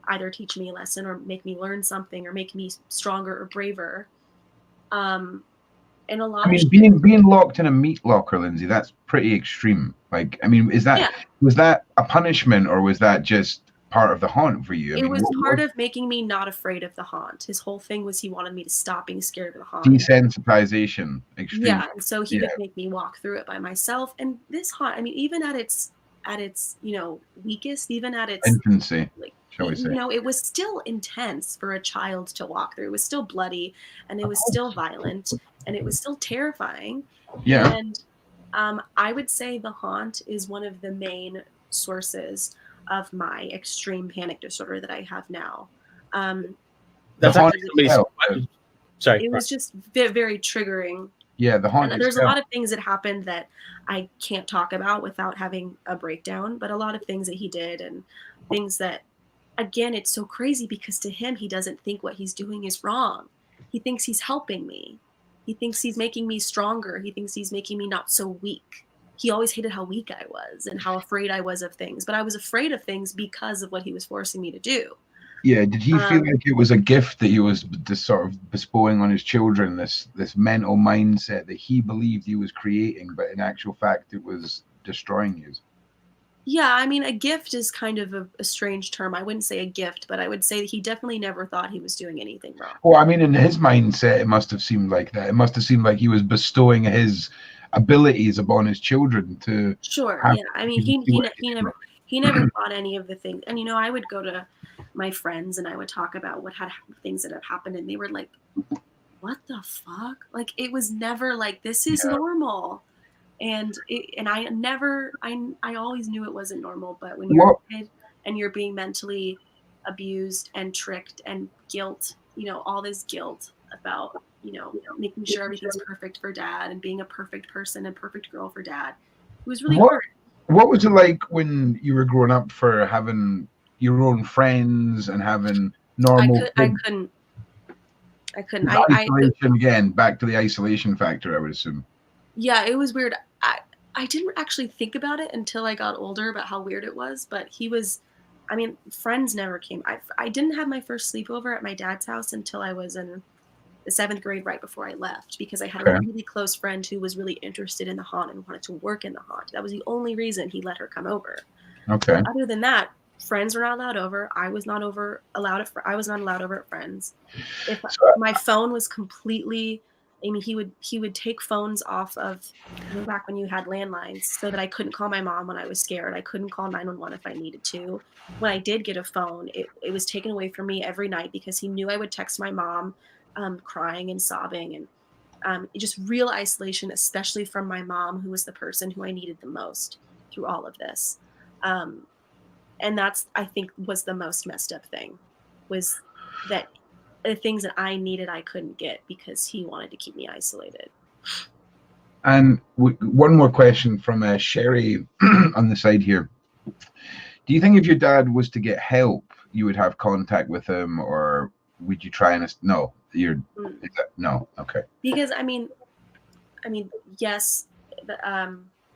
[SPEAKER 2] either teach me a lesson or make me learn something or make me stronger or braver. And a lot of
[SPEAKER 1] being locked in a meat locker, Lindsay, that's pretty extreme. Like, I mean, was that a punishment, or was that just part of the haunt for you?
[SPEAKER 2] It was part of making me not afraid of the haunt. His whole thing was he wanted me to stop being scared of the haunt.
[SPEAKER 1] Desensitization, extreme.
[SPEAKER 2] Yeah, and so he would make me walk through it by myself. And this haunt, I mean, even at its weakest, even at its
[SPEAKER 1] infancy, shall we say,
[SPEAKER 2] it was still intense for a child to walk through. It was still bloody, and it was still violent, and it was still terrifying.
[SPEAKER 1] Yeah.
[SPEAKER 2] And I would say the haunt is one of the main sources of my extreme panic disorder that I have now.
[SPEAKER 3] That's sorry.
[SPEAKER 2] It was just very triggering.
[SPEAKER 1] Yeah, the haunt.
[SPEAKER 2] There's a lot of things that happened that I can't talk about without having a breakdown, but a lot of things that he did and things that, again, it's so crazy because to him, he doesn't think what he's doing is wrong. He thinks he's helping me. He thinks he's making me stronger. He thinks he's making me not so weak. He always hated how weak I was and how afraid I was of things. But I was afraid of things because of what he was forcing me to do.
[SPEAKER 1] Yeah. Did he feel like it was a gift that he was just sort of bestowing on his children, this mental mindset that he believed he was creating, but in actual fact, it was destroying you?
[SPEAKER 2] Yeah, I mean, a gift is kind of a strange term. I wouldn't say a gift, but I would say that he definitely never thought he was doing anything wrong.
[SPEAKER 1] Well, I mean, in his mindset, it must have seemed like that. It must have seemed like he was bestowing his abilities upon his children to.
[SPEAKER 2] Sure. Yeah. I mean, he never thought any of the things. And I would go to my friends and I would talk about things that have happened, and they were like, "What the fuck?" Like, it was never like, "This is normal." And I always knew it wasn't normal, but when you're a kid and you're being mentally abused and tricked and guilt, all this guilt about, making sure everything's perfect for dad and being a perfect person and perfect girl for dad, it was really hard.
[SPEAKER 1] What was it like when you were growing up for having your own friends and having normal?
[SPEAKER 2] I couldn't.
[SPEAKER 1] Isolation again, back to the isolation factor, I would assume.
[SPEAKER 2] Yeah, it was weird. I didn't actually think about it until I got older about how weird it was, but friends never came. I didn't have my first sleepover at my dad's house until I was in the 7th grade, right before I left, because I had a really close friend who was really interested in the haunt and wanted to work in the haunt. That was the only reason he let her come over.
[SPEAKER 1] Okay.
[SPEAKER 2] But other than that, friends were not allowed over. I was not allowed over at friends. If my phone was completely, he would take phones off of, back when you had landlines, so that I couldn't call my mom when I was scared. I couldn't call 911 if I needed to. When I did get a phone, it was taken away from me every night because he knew I would text my mom, crying and sobbing, and just real isolation, especially from my mom, who was the person who I needed the most through all of this. And that's, I think, was the most messed up thing, was that the things that I needed I couldn't get because he wanted to keep me isolated.
[SPEAKER 1] And one more question from Sherry on the side here. Do you think if your dad was to get help, you would have contact with him, or would you try and no? No. Okay.
[SPEAKER 2] Because yes, but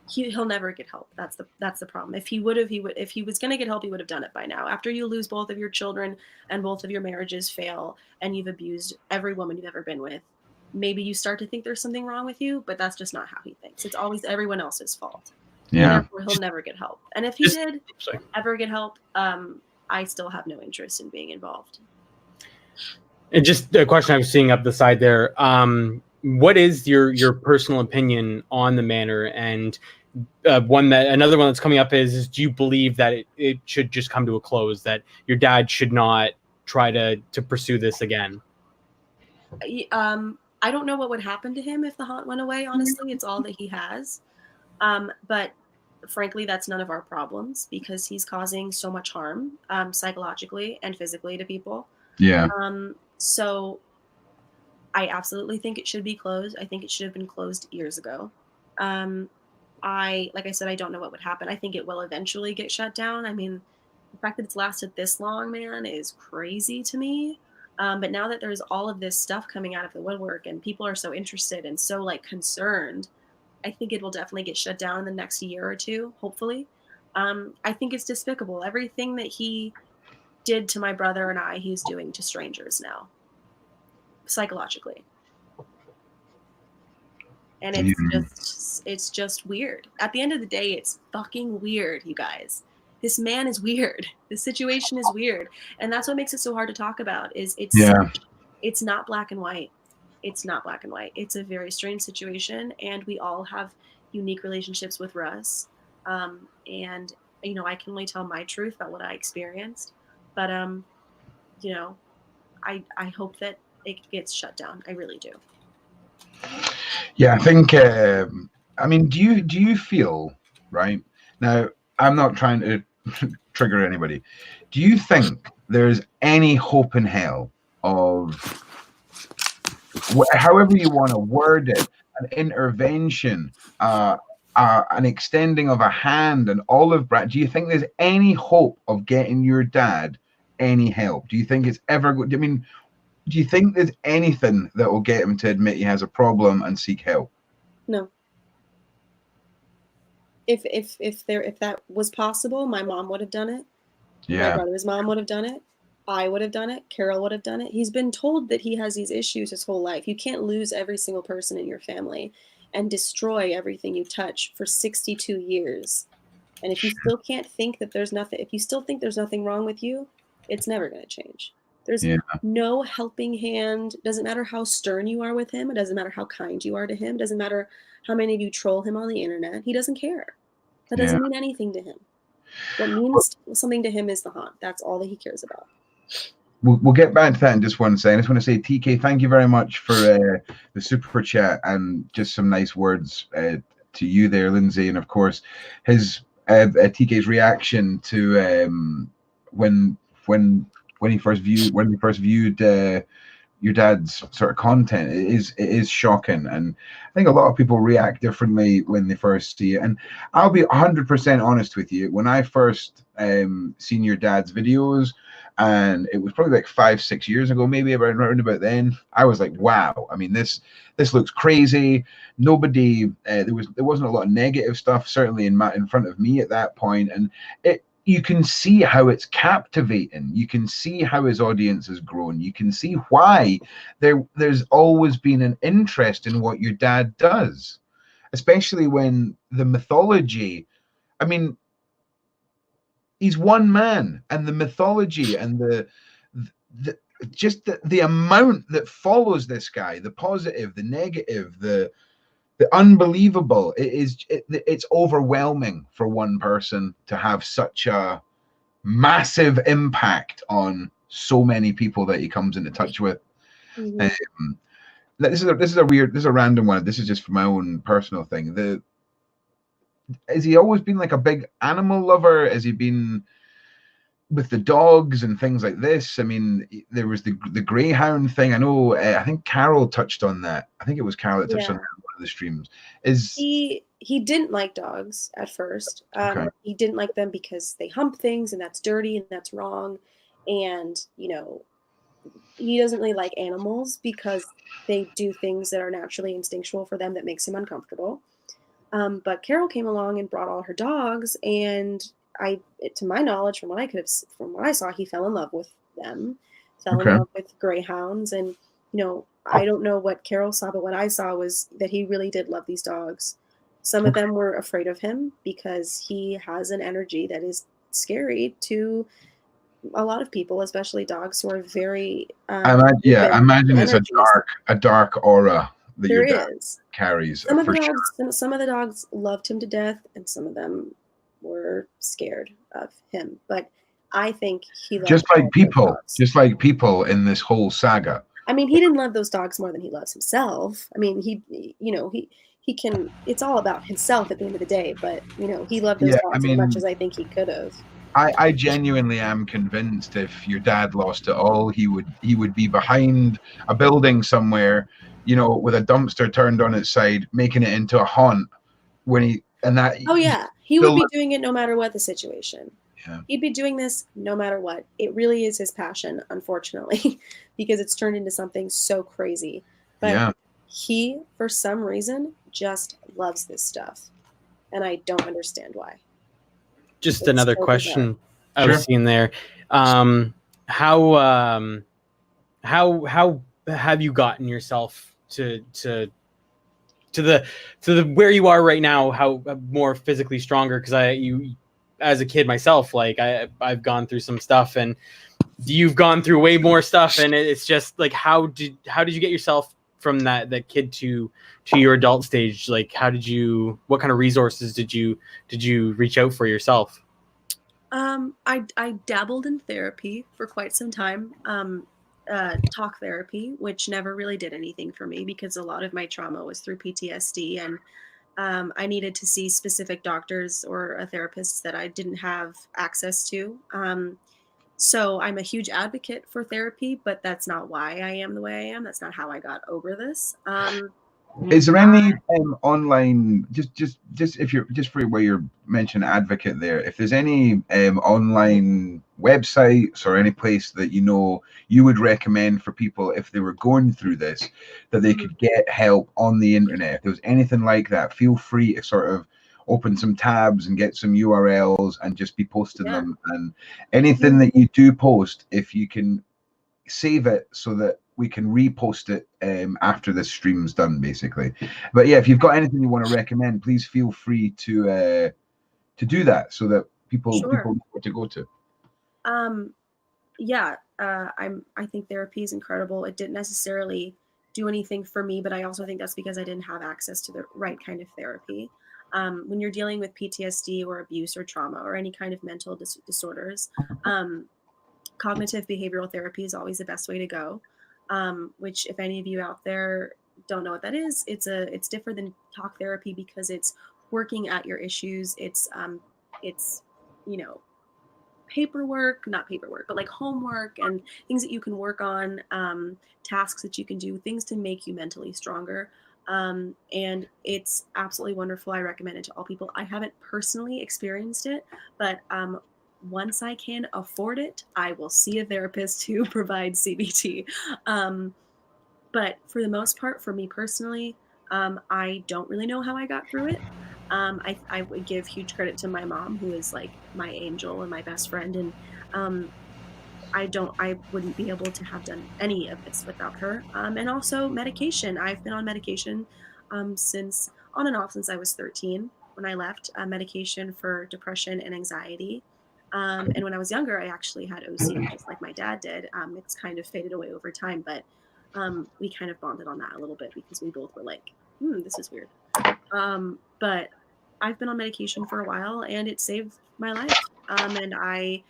[SPEAKER 2] he'll never get help. That's the problem. If he was going to get help, he would have done it by now. After you lose both of your children and both of your marriages fail and you've abused every woman you've ever been with, maybe you start to think there's something wrong with you, but that's just not how he thinks. It's always everyone else's fault.
[SPEAKER 1] Yeah.
[SPEAKER 2] And therefore he'll never get help. And if he did ever get help, I still have no interest in being involved.
[SPEAKER 3] And just a question I was seeing up the side there. What is your personal opinion on the manor? And another one that's coming up is do you believe that it should just come to a close, that your dad should not try to pursue this again?
[SPEAKER 2] I don't know what would happen to him if the haunt went away. Honestly, it's all that he has. But frankly, that's none of our problems because he's causing so much harm, psychologically and physically to people.
[SPEAKER 1] Yeah.
[SPEAKER 2] So I absolutely think it should be closed. I think it should have been closed years ago. Like I said, I don't know what would happen. I think it will eventually get shut down. The fact that it's lasted this long, man, is crazy to me. But now that there's all of this stuff coming out of the woodwork and people are so interested and so concerned, I think it will definitely get shut down in the next year or two, hopefully. I think it's despicable. Everything that he did to my brother and I, he's doing to strangers now, psychologically. And it's just weird. At the end of the day, it's fucking weird, you guys. This man is weird. This situation is weird. And that's what makes it so hard to talk about it's not black and white. It's not black and white. It's a very strange situation. And we all have unique relationships with Russ. And, I can only tell my truth about what I experienced. But, I hope that it gets shut down. I really do.
[SPEAKER 1] Yeah, I think, do you feel, right now, I'm not trying to trigger anybody. Do you think there's any hope in hell of, however you want to word it, an intervention, an extending of a hand, an olive branch? Do you think there's any hope of getting your dad any help? Do you think it's ever good? Do you think there's anything that will get him to admit he has a problem and seek help?
[SPEAKER 2] No. If that was possible, my mom would have done it.
[SPEAKER 1] Yeah.
[SPEAKER 2] My brother's mom would have done it. I would have done it. Carol would have done it. He's been told that he has these issues his whole life. You can't lose every single person in your family and destroy everything you touch for 62 years. And if you still can't think that if you still think there's nothing wrong with you, it's never going to change. There's no helping hand. Doesn't matter how stern you are with him. It doesn't matter how kind you are to him. It doesn't matter how many of you troll him on the internet. He doesn't care. That doesn't mean anything to him. What means something to him is the haunt. That's all that he cares about.
[SPEAKER 1] We'll get back to that in just one second. I just want to say, TK, thank you very much for the super chat and just some nice words you there, Lindsay, and of course his TK's reaction to when when when he first viewed your dad's sort of content. It is shocking, and I think a lot of people react differently when they first see it. And I'll be 100% honest with you. When I first seen your dad's videos, and it was probably like 5-6 years ago, maybe around about then, I was like, wow. I mean, this looks crazy. Nobody there wasn't a lot of negative stuff certainly in front of me at that point, and you can see how it's captivating. You can see how his audience has grown. You can see why there's always been an interest in what your dad does, especially when the mythology, I mean, he's one man, and the mythology and the amount that follows this guy, the positive, the negative, the unbelievable, it's overwhelming for one person to have such a massive impact on so many people that he comes into touch with. This is a random one. This is just for my own personal thing. Has he always been like a big animal lover? Has he been with the dogs and things like this? I mean, there was the greyhound thing. I know. I think Carol touched on that. I think it was Carol that touched on that in one of the streams.
[SPEAKER 2] He didn't like dogs at first.
[SPEAKER 1] Okay.
[SPEAKER 2] He didn't like them because they hump things, and that's dirty and that's wrong. And he doesn't really like animals because they do things that are naturally instinctual for them that makes him uncomfortable. But Carol came along and brought all her dogs, and to my knowledge, from what I saw, he fell in love with them, fell in love with greyhounds. And, I don't know what Carol saw, but what I saw was that he really did love these dogs. Some of them were afraid of him because he has an energy that is scary to a lot of people, especially dogs who are very,
[SPEAKER 1] I imagine it's a dark aura that
[SPEAKER 2] there
[SPEAKER 1] your dad
[SPEAKER 2] is.
[SPEAKER 1] carries.
[SPEAKER 2] Some of the dogs loved him to death, and some of them were scared of him. But I think he loved
[SPEAKER 1] just like people in this whole saga.
[SPEAKER 2] I mean, he didn't love those dogs more than he loves himself. I mean, he can. It's all about himself at the end of the day. But he loved those dogs as much as I think he could have.
[SPEAKER 1] I genuinely am convinced if your dad lost it all, he would be behind a building somewhere, with a dumpster turned on its side, making it into a haunt. He
[SPEAKER 2] would be doing it no matter what the situation.
[SPEAKER 1] Yeah.
[SPEAKER 2] He'd be doing this no matter what. It really is his passion, unfortunately, because it's turned into something so crazy. But he, for some reason, just loves this stuff, and I don't understand why.
[SPEAKER 3] Just another question I was seeing there. How have you gotten yourself to the where you are right now? How more physically stronger? Because as a kid myself, like I've gone through some stuff, and you've gone through way more stuff, and it's just like how did you get yourself from that kid to your adult stage? Like what kind of resources did you reach out for yourself?
[SPEAKER 2] I dabbled in therapy for quite some time. Talk therapy, which never really did anything for me because a lot of my trauma was through PTSD, and I needed to see specific doctors or a therapist that I didn't have access to. So I'm a huge advocate for therapy, but that's not why I am the way I am. That's not how I got over this.
[SPEAKER 1] Is there any online, just if you're just for where you're mentioning advocate there, if there's any online websites or any place that you would recommend for people if they were going through this, that they could get help on the internet? If there was anything like that, feel free to sort of open some tabs and get some URLs and just be posting them. And anything that you do post, if you can save it so that we can repost it after this stream's done, basically. But yeah, if you've got anything you want to recommend, please feel free to do that so that people know what to go to.
[SPEAKER 2] I think therapy is incredible. It didn't necessarily do anything for me, but I also think that's because I didn't have access to the right kind of therapy. When you're dealing with PTSD or abuse or trauma or any kind of mental disorders, cognitive behavioral therapy is always the best way to go. Which, if any of you out there don't know what that is, it's different than talk therapy because it's working at your issues. It's you know not paperwork, but like homework and things that you can work on, tasks that you can do, things to make you mentally stronger. And it's absolutely wonderful. I recommend it to all people. I haven't personally experienced it, but once I can afford it, I will see a therapist who provides CBT. Um, but for the most part, for me personally, I don't really know how I got through it. I would give huge credit to my mom, who is like my angel and my best friend. And um, I wouldn't be able to have done any of this without her. And also medication. I've been on medication since on and off since I was 13 when I left medication for depression and anxiety. And when I was younger, I actually had OCD just like my dad did. It's kind of faded away over time, but we kind of bonded on that a little bit because we both were like, this is weird. But I've been on medication for a while and it saved my life. And I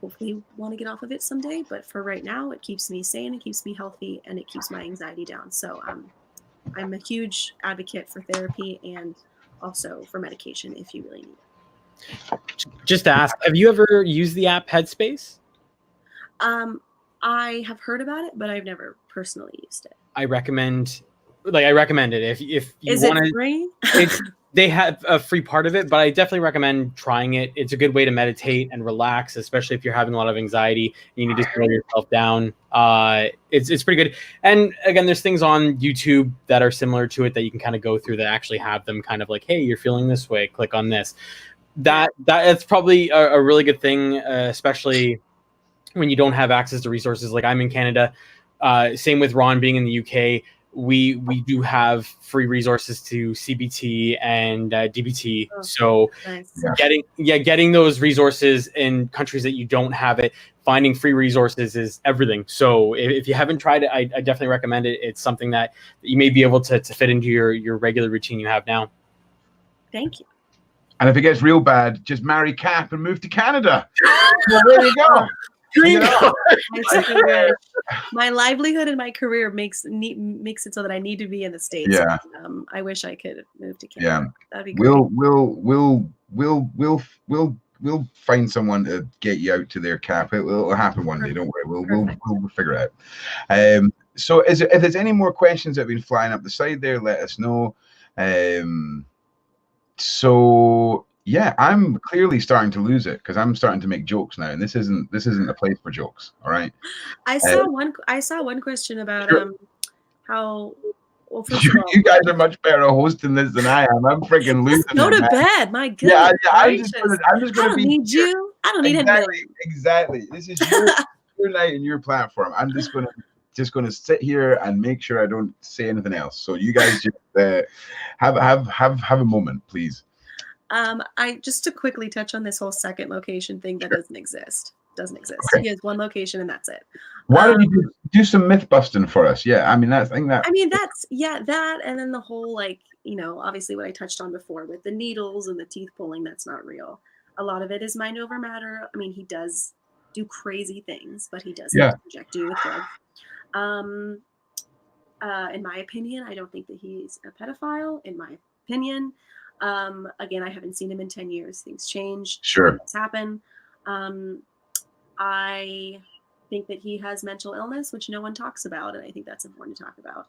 [SPEAKER 2] hopefully want to get off of it someday. But for right now, it keeps me sane, it keeps me healthy, and it keeps my anxiety down. So I'm a huge advocate for therapy and also for medication if you really need it.
[SPEAKER 3] Just to ask, have you ever used the app Headspace?
[SPEAKER 2] I have heard about it, but I've never personally used it.
[SPEAKER 3] I recommend it if you want to.
[SPEAKER 2] Is it free?
[SPEAKER 3] They have a free part of it, but I definitely recommend trying it. It's a good way to meditate and relax, especially if you're having a lot of anxiety and you need to slow yourself down. It's pretty good. And again, there's things on YouTube that are similar to it that you can kind of go through that actually have them kind of like, hey, you're feeling this way, click on this. That's probably a really good thing, especially when you don't have access to resources. Like I'm in Canada. Same with Ron being in the UK. We do have free resources to CBT and DBT. So
[SPEAKER 2] nice.
[SPEAKER 3] getting those resources in countries that you don't have it, finding free resources is everything. So if you haven't tried it, I definitely recommend it. It's something that you may be able to fit into your regular routine you have now.
[SPEAKER 2] Thank you.
[SPEAKER 1] And if it gets real bad, just marry Cap and move to Canada. Well, there you go.
[SPEAKER 2] My livelihood and my career makes it so that I need to be in the States.
[SPEAKER 1] Yeah.
[SPEAKER 2] I wish I could move to Canada.
[SPEAKER 1] Yeah.
[SPEAKER 2] That'd be great.
[SPEAKER 1] We'll find someone to get you out to their Cap. It'll happen one day. Don't worry. We'll figure it out. So if there's any more questions that have been flying up the side there, let us know. So yeah, I'm clearly starting to lose it because I'm starting to make jokes now, and this isn't a place for jokes. All right.
[SPEAKER 2] I saw one question about how. Well, first
[SPEAKER 1] you,
[SPEAKER 2] of all,
[SPEAKER 1] you guys are much better at hosting this than I am. I'm freaking losing.
[SPEAKER 2] Go to bed, my goodness.
[SPEAKER 1] Yeah. I'm just gonna
[SPEAKER 2] I don't need you. I don't need
[SPEAKER 1] exactly, Exactly. This is your night and your platform. I'm just gonna sit here and make sure I don't say anything else. So you guys just have a moment, please.
[SPEAKER 2] I just to quickly touch on this whole second location thing that doesn't exist.
[SPEAKER 1] Okay.
[SPEAKER 2] He has one location and that's it.
[SPEAKER 1] Why don't you do some myth busting for us? Yeah, I mean that's that,
[SPEAKER 2] and then the whole obviously what I touched on before with the needles and the teeth pulling, that's not real. A lot of it is mind over matter. I mean, he does do crazy things, but he doesn't inject you with drugs. In my opinion, I don't think that he's a pedophile. In my opinion. Again, I haven't seen him in 10 years. Things change.
[SPEAKER 1] Sure.
[SPEAKER 2] Things happen. I think that he has mental illness, which no one talks about, and I think that's important to talk about.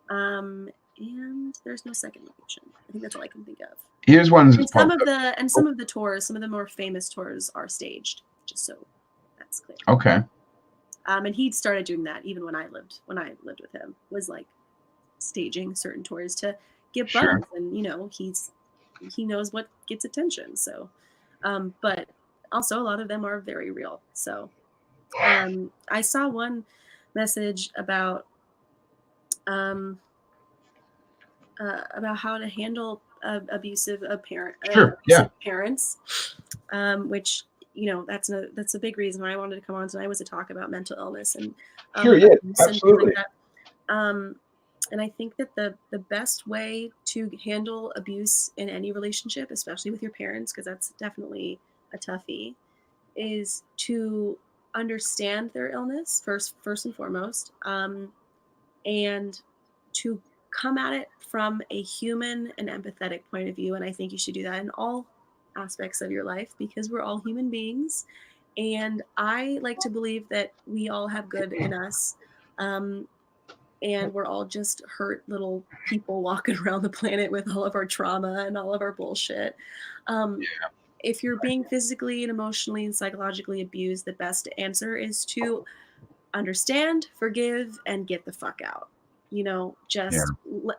[SPEAKER 2] And there's no second location. I think that's all I can think of.
[SPEAKER 1] Here's one.
[SPEAKER 2] Some of the tours, some of the more famous tours are staged, just so that's clear.
[SPEAKER 1] Okay.
[SPEAKER 2] And he started doing that even when I lived with him, was like staging certain tours to get buzz, and he knows what gets attention. So, but also a lot of them are very real. So, I saw one message about how to handle abusive parents, which that's a big reason why I wanted to come on tonight, was to talk about mental illness and
[SPEAKER 1] absolutely.
[SPEAKER 2] Like that. And I think that the best way to handle abuse in any relationship, especially with your parents, because that's definitely a toughie, is to understand their illness first and foremost, and to come at it from a human and empathetic point of view. And I think you should do that in all aspects of your life because we're all human beings. And I like to believe that we all have good in us. Um, and we're all just hurt little people walking around the planet with all of our trauma and all of our bullshit. Um, if you're being physically and emotionally and psychologically abused, the best answer is to understand, forgive, and get the fuck out. You know, just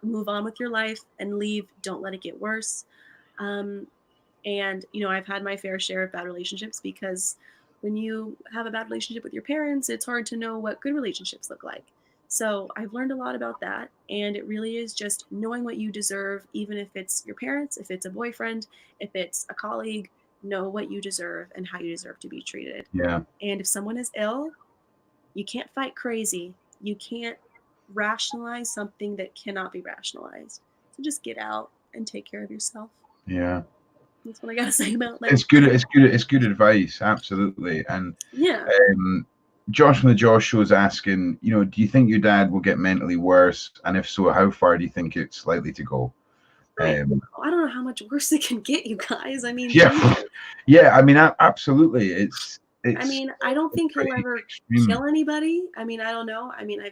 [SPEAKER 2] move on with your life and leave. Don't let it get worse. And, you know, I've had my fair share of bad relationships because when you have a bad relationship with your parents, it's hard to know what good relationships look like. So I've learned a lot about that. And it really is just knowing what you deserve, even if it's your parents, if it's a boyfriend, if it's a colleague, know what you deserve and how you deserve to be treated.
[SPEAKER 1] Yeah.
[SPEAKER 2] And if someone is ill, you can't fight crazy. You can't rationalize something that cannot be rationalized. So just get out and take care of yourself.
[SPEAKER 1] Yeah.
[SPEAKER 2] That's what I gotta say about that.
[SPEAKER 1] It's good. It's good advice. Absolutely. And
[SPEAKER 2] yeah.
[SPEAKER 1] Josh from the Josh Show is asking, you know, do you think your dad will get mentally worse? And if so, how far do you think it's likely to go?
[SPEAKER 2] I don't know how much worse it can get, you guys. I mean,
[SPEAKER 1] yeah. I mean, absolutely. It's.
[SPEAKER 2] I mean, I don't think he'll ever kill anybody. I mean, I don't know. I mean, I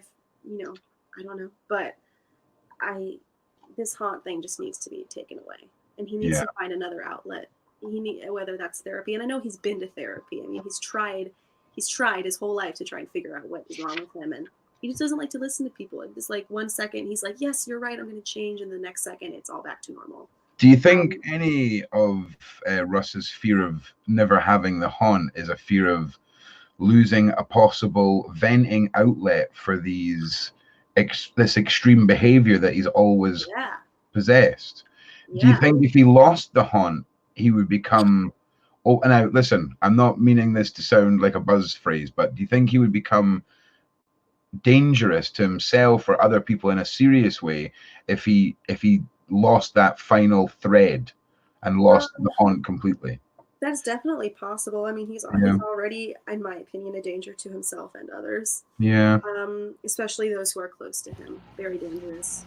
[SPEAKER 2] don't know. But this haunt thing just needs to be taken away. And he needs to find another outlet. Whether that's therapy. And I know he's been to therapy. I mean, he's tried his whole life to try and figure out what is wrong with him. And he just doesn't like to listen to people. It's like 1 second he's like, yes, you're right, I'm going to change. And the next second it's all back to normal.
[SPEAKER 1] Do you think any of Russ's fear of never having the haunt is a fear of losing a possible venting outlet for this extreme behavior that he's always possessed? Do you think if he lost the haunt, he would become... Oh, and now listen, I'm not meaning this to sound like a buzz phrase, but do you think he would become dangerous to himself or other people in a serious way if he lost that final thread and lost the haunt completely?
[SPEAKER 2] That's definitely possible. I mean, he's already, in my opinion, a danger to himself and others.
[SPEAKER 1] Yeah.
[SPEAKER 2] Especially those who are close to him. Very dangerous.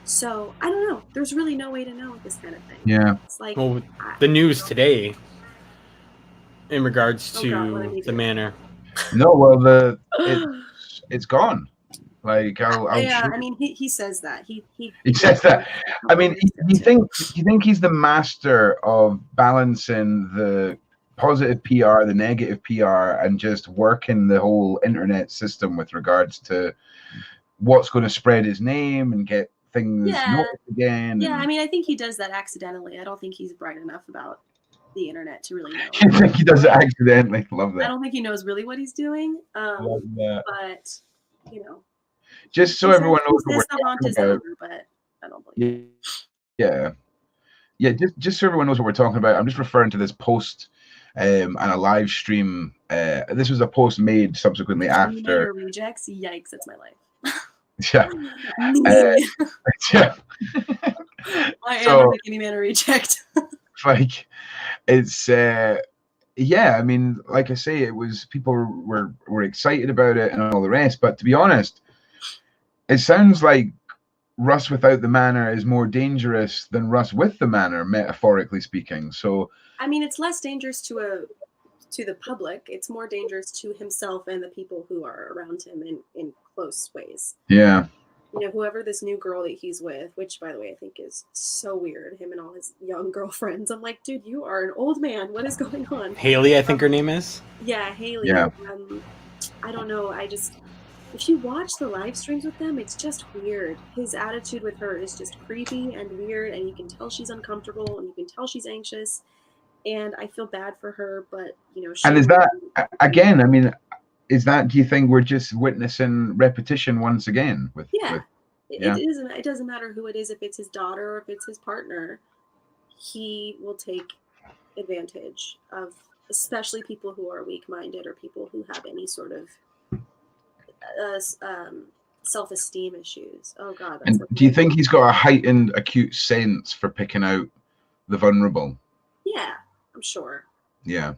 [SPEAKER 2] So I don't know. There's really no way to know with this kind of thing.
[SPEAKER 1] Yeah.
[SPEAKER 2] It's like
[SPEAKER 3] the news today in regards to the manor.
[SPEAKER 1] No, well, it's gone. Like
[SPEAKER 2] I mean, he says that he
[SPEAKER 1] says that. I mean, you think he's the master of balancing the positive PR, the negative PR, and just working the whole internet system with regards to what's going to spread his name and get things noticed again.
[SPEAKER 2] Yeah, I mean, I think he does that accidentally. I don't think he's bright enough about the internet to really know.
[SPEAKER 1] You think he does it accidentally? Love that.
[SPEAKER 2] I don't think he knows really what he's doing.
[SPEAKER 1] Love that.
[SPEAKER 2] But
[SPEAKER 1] just so everyone knows what we're talking about.
[SPEAKER 2] Over, but I don't believe it.
[SPEAKER 1] Yeah. Just so everyone knows what we're talking about. I'm just referring to this post and a live stream. This was a post made subsequently after
[SPEAKER 2] rejects. Yikes! That's my life.
[SPEAKER 1] Yeah. Yeah.
[SPEAKER 2] I am a Mckamey Manor reject.
[SPEAKER 1] Like, it's I mean, like I say, it was people were excited about it and all the rest, but to be honest, it sounds like Russ without the manor is more dangerous than Russ with the manor, metaphorically speaking. So
[SPEAKER 2] I mean, it's less dangerous to the public. It's more dangerous to himself and the people who are around him in close ways.
[SPEAKER 1] Yeah.
[SPEAKER 2] Whoever this new girl that he's with, which by the way I think is so weird, him and all his young girlfriends. I'm like, dude, you are an old man. What is going on?
[SPEAKER 3] Haley, I think her name is.
[SPEAKER 2] Yeah, Haley.
[SPEAKER 1] Yeah.
[SPEAKER 2] I don't know. If you watch the live streams with them, it's just weird. His attitude with her is just creepy and weird, and you can tell she's uncomfortable and you can tell she's anxious. And I feel bad for her, but
[SPEAKER 1] and is that again? I mean, is that? Do you think we're just witnessing repetition once again?
[SPEAKER 2] It doesn't matter who it is. If it's his daughter or if it's his partner, he will take advantage of, especially people who are weak-minded or people who have any sort of self-esteem issues. Oh God!
[SPEAKER 1] And do you think he's got a heightened acute sense for picking out the vulnerable?
[SPEAKER 2] Yeah, I'm sure.
[SPEAKER 1] Yeah.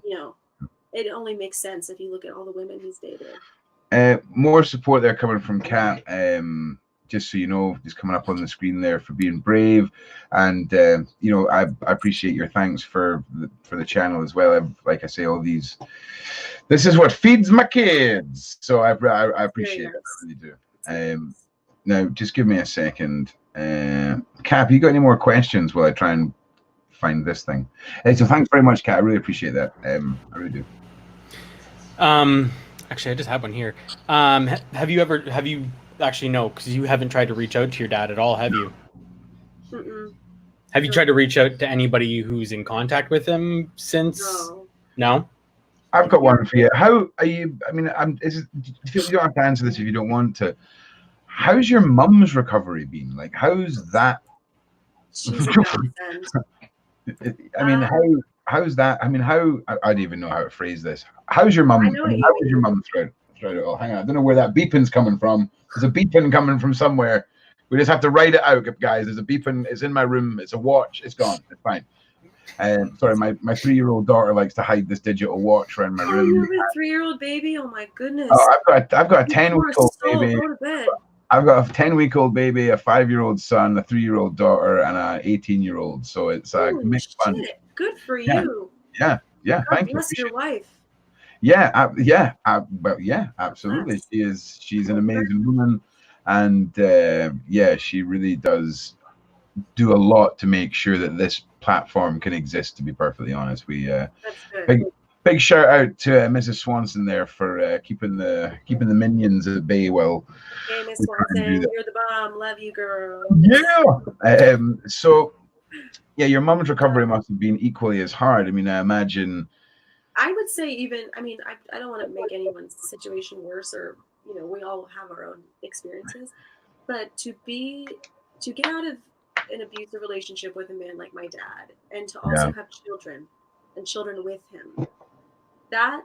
[SPEAKER 2] It only makes sense if you look at all the women he's dated.
[SPEAKER 1] More support there coming from Kat. just so you know, just coming up on the screen there, for being brave. And you know, I appreciate your thanks for the channel as well. Like I say, all these, this is what feeds my kids, so I appreciate it. I really do. Now just give me a second. Cap, you got any more questions while I try and find this thing? So thanks very much, Kat. I really appreciate that. I really do.
[SPEAKER 3] Actually, I just have one here. Have you actually, no, because you haven't tried to reach out to your dad at all, have you?
[SPEAKER 2] Mm-mm.
[SPEAKER 3] Have you tried to reach out to anybody who's in contact with him since? No?
[SPEAKER 1] I've got one for you. How are you? I mean, you don't have to answer this if you don't want to. How's your mum's recovery been? Like, how's that?
[SPEAKER 2] She's a godsend.
[SPEAKER 1] I mean, how's that? I mean, I don't even know how to phrase this. How's your mum? How was your mum throughout it all? Hang on, I don't know where that beeping's coming from. There's a beeping coming from somewhere. We just have to write it out, guys. There's a beeping. It's in my room. It's a watch. It's gone. It's fine. Sorry, my 3-year-old daughter likes to hide this digital watch around my room.
[SPEAKER 2] You have a 3-year-old baby? Oh my goodness.
[SPEAKER 1] Oh, I've got a 10-week-old baby.
[SPEAKER 2] Go to bed.
[SPEAKER 1] I've got a 10-week-old baby, a 5-year-old son, a 3-year-old daughter, and a 18-year-old. So it's a mixed bunch.
[SPEAKER 2] Good for you.
[SPEAKER 1] Yeah.
[SPEAKER 2] God
[SPEAKER 1] Thank you.
[SPEAKER 2] Bless your wife.
[SPEAKER 1] Absolutely. She's an amazing woman, and she really does do a lot to make sure that this platform can exist. To be perfectly honest,
[SPEAKER 2] That's good.
[SPEAKER 1] Big shout out to Mrs. Swanson there for keeping the minions at bay. Well,
[SPEAKER 2] hey, Miss Swanson, you're the bomb. Love you, girl.
[SPEAKER 1] Yeah. So, yeah, your mom's recovery must have been equally as hard. I mean, I imagine.
[SPEAKER 2] I would say even. I mean, I don't want to make anyone's situation worse, or we all have our own experiences, but to get out of an abusive relationship with a man like my dad, and to also have children with him. That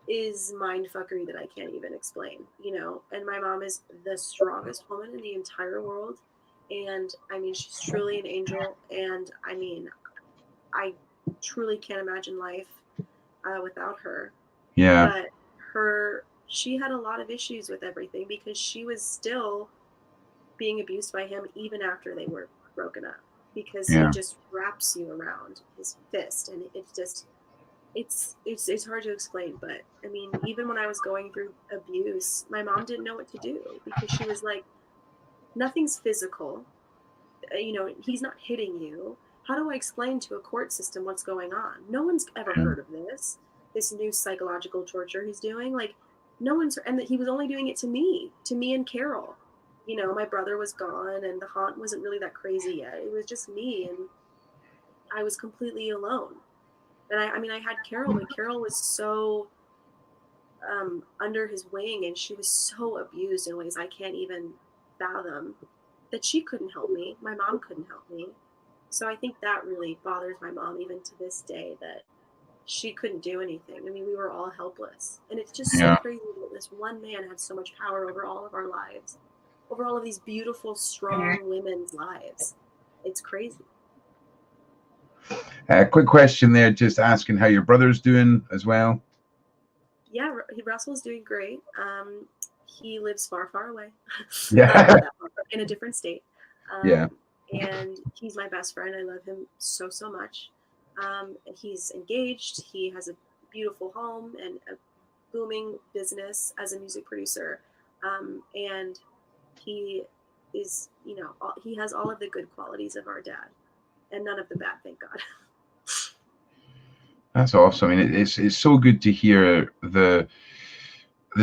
[SPEAKER 2] is mindfuckery that I can't even explain, and my mom is the strongest woman in the entire world. And I mean, she's truly an angel. And I mean, I truly can't imagine life without her.
[SPEAKER 1] Yeah.
[SPEAKER 2] But she had a lot of issues with everything because she was still being abused by him even after they were broken up, because he just wraps you around his fist, and it's just, it's hard to explain. But I mean, even when I was going through abuse, my mom didn't know what to do, because she was like, nothing's physical, he's not hitting you. How do I explain to a court system what's going on? No one's ever heard of this new psychological torture he's doing. Like, no one's, and that he was only doing it to me and Carol. My brother was gone, and the haunt wasn't really that crazy yet. It was just me, and I was completely alone. And I had Carol, but Carol was so under his wing, and she was so abused in ways I can't even fathom, that she couldn't help me. My mom couldn't help me. So I think that really bothers my mom even to this day, that she couldn't do anything. I mean, we were all helpless. And it's just so crazy that this one man had so much power over all of our lives, over all of these beautiful, strong women's lives. It's crazy.
[SPEAKER 1] Quick question there, just asking how your brother's doing as well.
[SPEAKER 2] Yeah, Russell's doing great. He lives far, far away. In a different state. And he's my best friend. I love him so, so much. He's engaged. He has a beautiful home and a booming business as a music producer. And he is, he has all of the good qualities of our dad, and none of the bad, thank God.
[SPEAKER 1] That's awesome. I mean, it's so good to hear the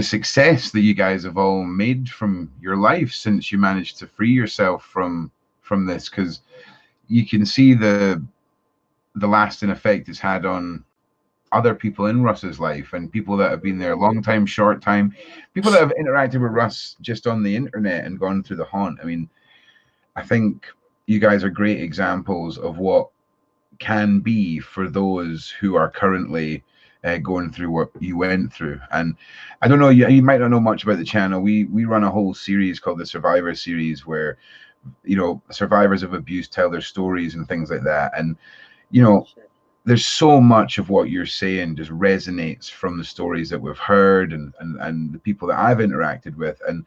[SPEAKER 1] success that you guys have all made from your life since you managed to free yourself from this, because you can see the lasting effect it's had on other people in Russ's life, and people that have been there a long time, short time, people that have interacted with Russ just on the internet and gone through the haunt. I mean, I think you guys are great examples of what can be for those who are currently going through what you went through. And I don't know, you might not know much about the channel. We run a whole series called the Survivor Series, where survivors of abuse tell their stories and things like that. And there's so much of what you're saying just resonates from the stories that we've heard and the people that I've interacted with. And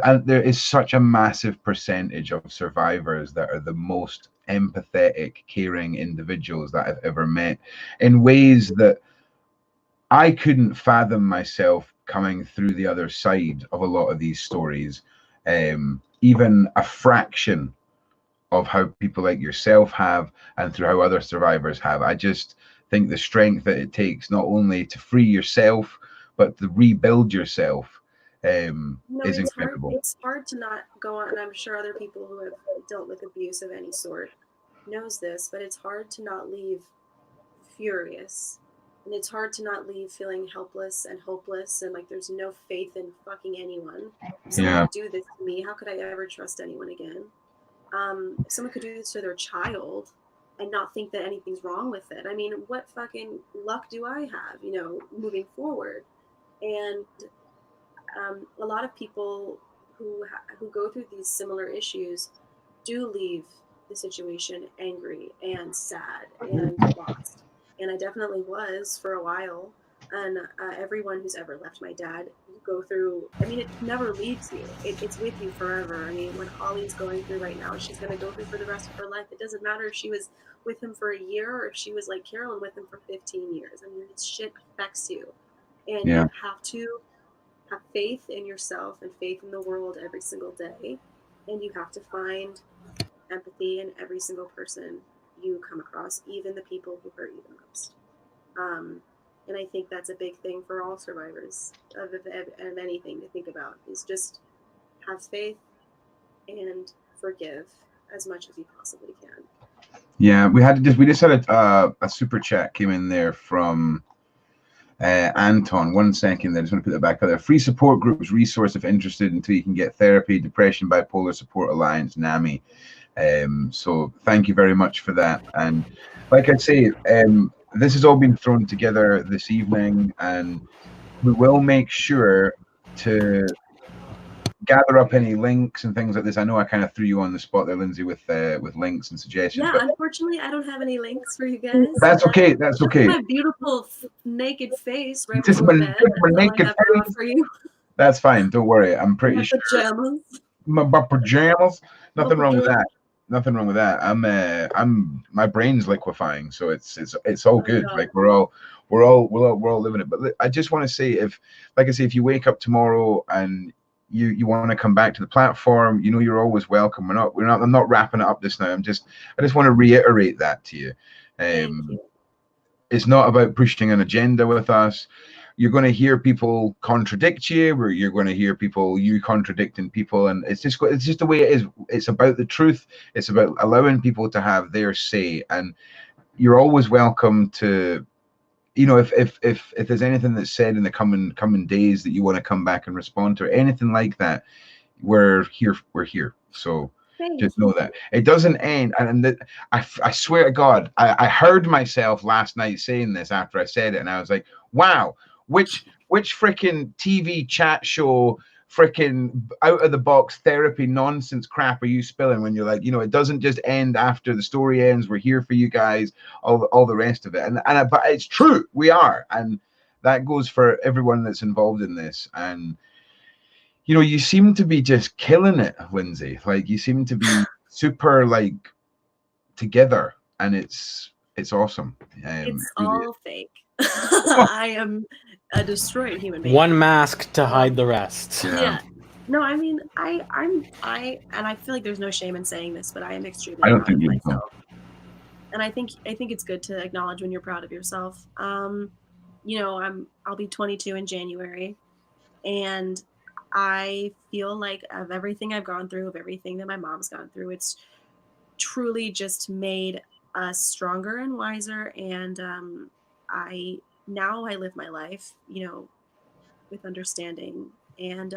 [SPEAKER 1] and there is such a massive percentage of survivors that are the most empathetic, caring individuals that I've ever met, in ways that I couldn't fathom myself coming through the other side of a lot of these stories, even a fraction of how people like yourself have, and through how other survivors have. I just think the strength that it takes, not only to free yourself, but to rebuild yourself, is
[SPEAKER 2] it's hard.
[SPEAKER 1] incredible.
[SPEAKER 2] It's hard to not go on, and I'm sure other people who have dealt with abuse of any sort knows this, but it's hard to not leave furious, and it's hard to not leave feeling helpless and hopeless, and like there's no faith in fucking anyone. If someone could do this to me, how could I ever trust anyone again? If someone could do this to their child and not think that anything's wrong with it, I mean, what fucking luck do I have, moving forward? And a lot of people who go through these similar issues do leave the situation angry and sad and lost. And I definitely was for a while. And everyone who's ever left my dad, you go through, I mean, it never leaves you. It's with you forever. I mean, what Holly's going through right now, she's going to go through for the rest of her life. It doesn't matter if she was with him for a year or if she was like Carolyn with him for 15 years. I mean, this shit affects you. And you have to have faith in yourself and faith in the world every single day. And you have to find empathy in every single person you come across, even the people who hurt you the most. And I think that's a big thing for all survivors of anything to think about, is just have faith and forgive as much as you possibly can.
[SPEAKER 1] Yeah, we just had a super chat came in there from Anton. 1 second, I just want to put that back out there. Free support groups resource if interested until you can get therapy, Depression Bipolar Support Alliance, NAMI. So thank you very much for that. And like I say, this has all been thrown together this evening, and we will make sure to gather up any links and things like this. I know I kind of threw you on the spot there, Lindsay, with links and suggestions.
[SPEAKER 2] Yeah, but unfortunately, I don't have any links for you guys.
[SPEAKER 1] That's okay. That's okay.
[SPEAKER 2] My beautiful naked face right
[SPEAKER 1] Just
[SPEAKER 2] before bed.
[SPEAKER 1] naked face.
[SPEAKER 2] For you.
[SPEAKER 1] That's fine. Don't worry. I'm pretty sure.
[SPEAKER 2] Pajamas.
[SPEAKER 1] My pajamas. Nothing wrong with that. Nothing wrong with that. My brain's liquefying, so it's all good. Like we're all living it. But I just want to say, if you wake up tomorrow and you want to come back to the platform, you're always welcome. I'm not wrapping it up this now. I just want to reiterate that to you. It's not about pushing an agenda with us. You're going to hear people contradict you, or you're going to hear you contradicting people, and it's just the way it is. It's about the truth. It's about allowing people to have their say, and you're always welcome to, if there's anything that's said in the coming days that you want to come back and respond to, or anything like that, we're here. So just know that it doesn't end. And I swear to God, I heard myself last night saying this after I said it, and I was like, wow. Which freaking TV chat show, freaking out of the box therapy nonsense crap are you spilling when you're like, it doesn't just end after the story ends. We're here for you guys, all the rest of it. But it's true, we are, and that goes for everyone that's involved in this. And you seem to be just killing it, Lindsay. Like, you seem to be super together, and it's awesome.
[SPEAKER 2] It's really all fake. I am a destroyed human being.
[SPEAKER 3] One mask to hide the rest.
[SPEAKER 2] Yeah. No, I mean, I feel like there's no shame in saying this, but I am extremely
[SPEAKER 1] proud
[SPEAKER 2] of myself. And I think it's good to acknowledge when you're proud of yourself. I'll be 22 in January, and I feel like of everything I've gone through, of everything that my mom's gone through, it's truly just made us stronger and wiser. And I live my life, with understanding and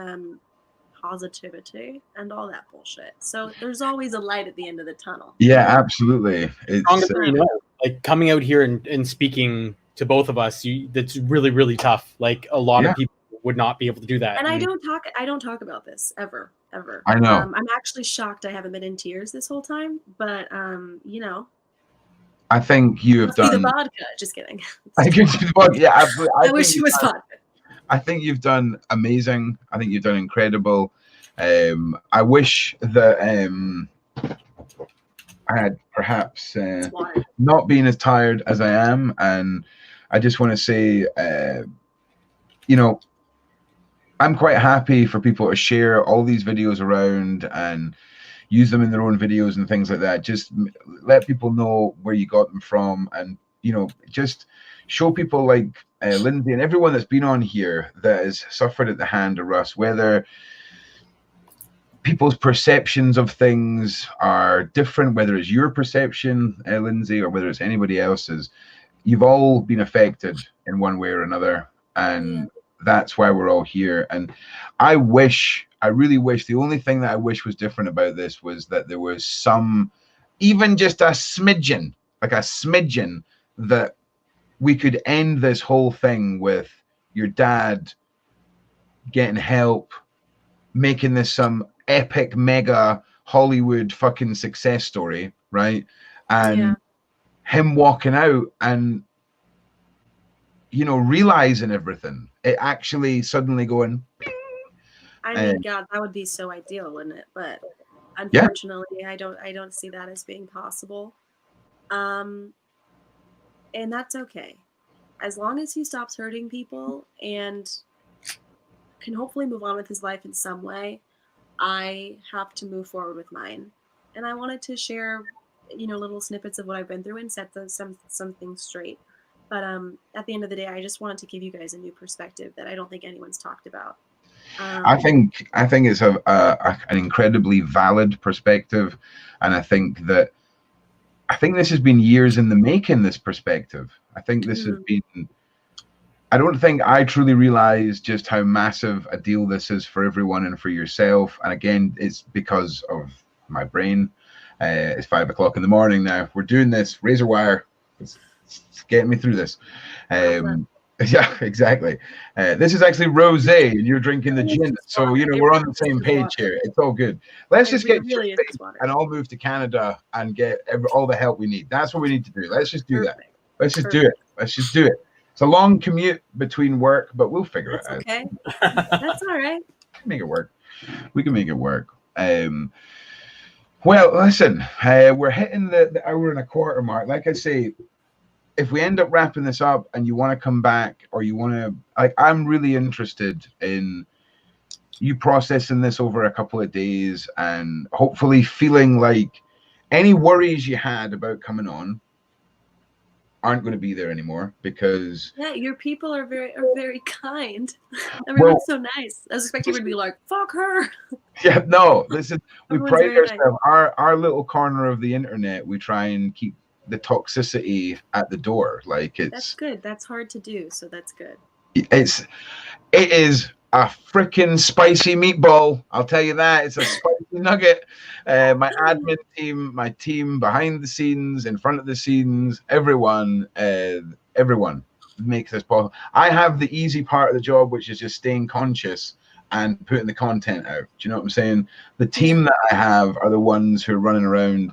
[SPEAKER 2] positivity and all that bullshit. So there's always a light at the end of the tunnel.
[SPEAKER 1] Yeah, absolutely. It's
[SPEAKER 3] like coming out here and speaking to both of us, that's really, really tough. Like a lot of people would not be able to do that.
[SPEAKER 2] And I don't talk about this ever.
[SPEAKER 1] I know.
[SPEAKER 2] I'm actually shocked I haven't been in tears this whole time, but
[SPEAKER 1] I think you have done
[SPEAKER 2] the vodka. Just kidding.
[SPEAKER 1] I think the vodka. Yeah,
[SPEAKER 2] I wish it was vodka.
[SPEAKER 1] I think you've done amazing. I think you've done incredible. I wish that I had perhaps not been as tired as I am, and I just want to say, you know, I'm quite happy for people to share all these videos around and use them in their own videos and things like that. Just let people know where you got them from, and just show people like Lindsay and everyone that's been on here that has suffered at the hand of Russ, whether people's perceptions of things are different, whether it's your perception, Lindsay, or whether it's anybody else's. You've all been affected in one way or another, and that's why we're all here. And I really wish, the only thing that I wish was different about this was that there was some, even just a smidgen, that we could end this whole thing with your dad getting help, making this some epic mega Hollywood fucking success story, right? And him walking out and realizing everything, it actually suddenly going ping.
[SPEAKER 2] I mean, God, that would be so ideal, wouldn't it? But unfortunately, I don't see that as being possible. And that's okay, as long as he stops hurting people and can hopefully move on with his life in some way. I have to move forward with mine, and I wanted to share, little snippets of what I've been through and set some things straight. But at the end of the day, I just wanted to give you guys a new perspective that I don't think anyone's talked about.
[SPEAKER 1] I think it's an incredibly valid perspective, and I think this has been years in the making. This perspective, I think this has been. I don't think I truly realized just how massive a deal this is for everyone and for yourself. And again, it's because of my brain. It's 5 o'clock in the morning now. We're doing this razor wire. It's getting me through this. Yeah, exactly. This is actually rosé, and you're drinking the gin. So we're on the same page here. It's all good. Let's just get and I'll move to Canada and get all the help we need. That's what we need to do. Let's just do that. Let's just do it. Let's just do it. It's a long commute between work, but we'll figure it out.
[SPEAKER 2] Okay, that's all right.
[SPEAKER 1] We can make it work. We can make it work. Well, listen, we're hitting the hour and a quarter mark. Like I say, if we end up wrapping this up and you want to come back, or you want to, I'm really interested in you processing this over a couple of days and hopefully feeling like any worries you had about coming on aren't going to be there anymore, because
[SPEAKER 2] your people are very kind. Everyone's so nice. I was expecting you to be like, fuck her.
[SPEAKER 1] Yeah, no, listen, we pride ourselves, our little corner of the internet, we try and keep the toxicity at the door. That's
[SPEAKER 2] good. That's hard to do, so that's good.
[SPEAKER 1] It is a freaking spicy meatball, I'll tell you that. It's a spicy nugget. My admin team, my team behind the scenes, in front of the scenes, everyone makes this possible. I have the easy part of the job, which is just staying conscious and putting the content out. Do you know what I'm saying? The team that I have are the ones who are running around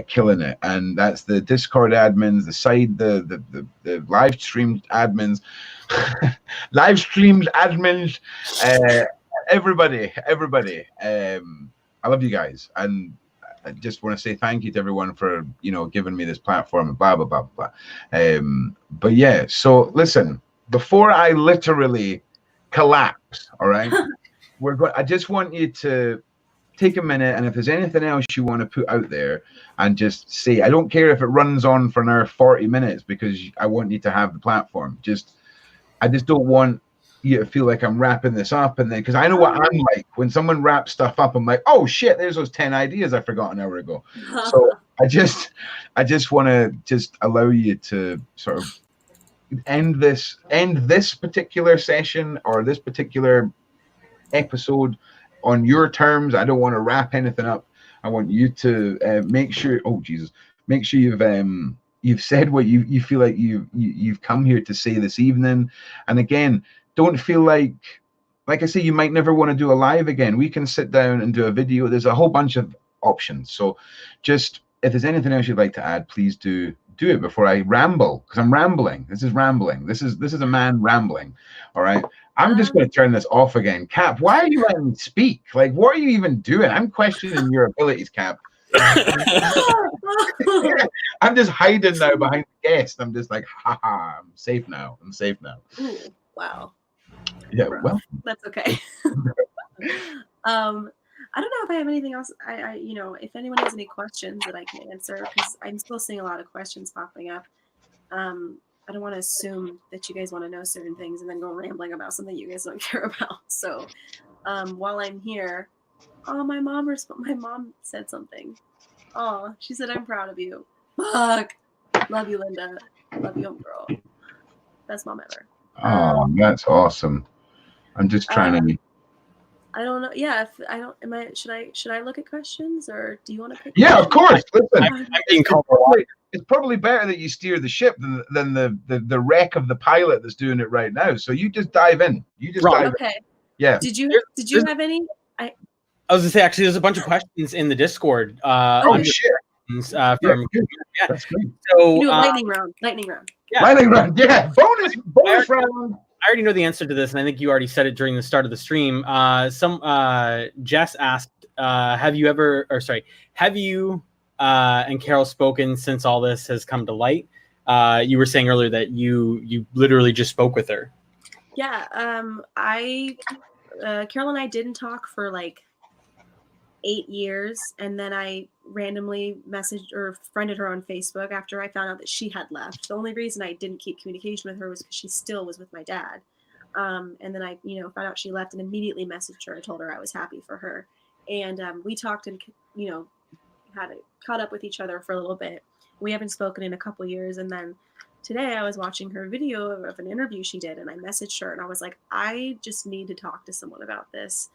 [SPEAKER 1] killing it, and that's the Discord admins, the live streamed admins, everybody. I love you guys, and I just want to say thank you to everyone for giving me this platform and blah blah blah blah. But yeah, so listen, before I literally collapse, all right, I just want you to take a minute, and if there's anything else you want to put out there, and just say, I don't care if it runs on for another 40 minutes, because I want you to have the platform. I just don't want you to feel like I'm wrapping this up, and then, because I know what I'm like when someone wraps stuff up, I'm like, oh shit, there's those 10 ideas I forgot an hour ago. So I just want to just allow you to sort of end this particular session, or this particular episode, on your terms. I don't want to wrap anything up. I want you to make sure. Oh Jesus! Make sure you've said what you feel like you've come here to say this evening. And again, don't feel like I say, you might never want to do a live again. We can sit down and do a video. There's a whole bunch of options. So just, if there's anything else you'd like to add, please do do it before I ramble, because I'm rambling. This is rambling. This is a man rambling. All right. I'm just going to turn this off again. Cap, why are you letting me speak? Like, what are you even doing? I'm questioning your abilities, Cap. I'm just hiding now behind the guest. I'm just like, haha, I'm safe now. I'm safe now.
[SPEAKER 2] Ooh, wow.
[SPEAKER 1] Yeah,
[SPEAKER 2] Rough.
[SPEAKER 1] well,
[SPEAKER 2] That's okay. I don't know if I have anything else. I if anyone has any questions that I can answer, because I'm still seeing a lot of questions popping up. I don't want to assume that you guys want to know certain things and then go rambling about something you guys don't care about. So while I'm here, my mom said something. Oh, she said, "I'm proud of you." Fuck. Love you, Linda. Love you, girl. Best mom ever.
[SPEAKER 1] Oh, that's awesome. I'm just trying to.
[SPEAKER 2] I don't know. Yeah, if I don't, should I look at questions, or do you want to pick?
[SPEAKER 1] Yeah, of course. Listen,
[SPEAKER 3] I'm being called
[SPEAKER 1] it's probably better that you steer the ship than the wreck of the pilot that's doing it right now. So you just dive in. You just dive
[SPEAKER 2] okay.
[SPEAKER 1] in. Yeah.
[SPEAKER 2] Did you have any?
[SPEAKER 3] I was gonna say, actually, there's a bunch of questions in the Discord.
[SPEAKER 1] Shit.
[SPEAKER 3] From
[SPEAKER 1] yeah, that's great.
[SPEAKER 3] So
[SPEAKER 2] do a lightning round.
[SPEAKER 3] Yeah.
[SPEAKER 1] Lightning round. Yeah. Bonus round.
[SPEAKER 3] I already know the answer to this, and I think you already said it during the start of the stream. Jess asked, have you and Carol spoken since all this has come to light? You were saying earlier that you literally just spoke with her.
[SPEAKER 2] Yeah. Carol and I didn't talk for like 8 years, and then I randomly messaged or friended her on Facebook after I found out that she had left. The only reason I didn't keep communication with her was because she still was with my dad. And then I, found out she left and immediately messaged her. I told her I was happy for her, and we talked and caught up with each other for a little bit. We haven't spoken in a couple years, and then today I was watching her video of an interview she did, and I messaged her and I was like, I just need to talk to someone about this.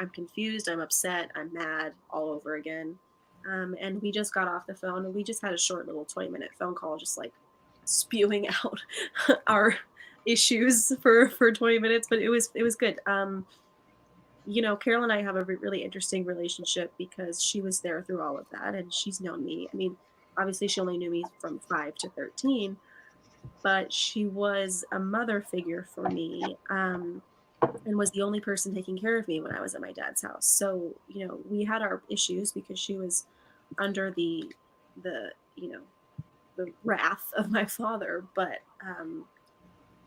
[SPEAKER 2] I'm confused, I'm upset, I'm mad all over again. And we just got off the phone, and we just had a short little 20-minute phone call, just like spewing out our issues for 20 minutes, but it was good. Carol and I have a really interesting relationship because she was there through all of that, and she's known me. I mean, obviously she only knew me from 5 to 13, but she was a mother figure for me. And was the only person taking care of me when I was at my dad's house. So, we had our issues because she was under the wrath of my father, but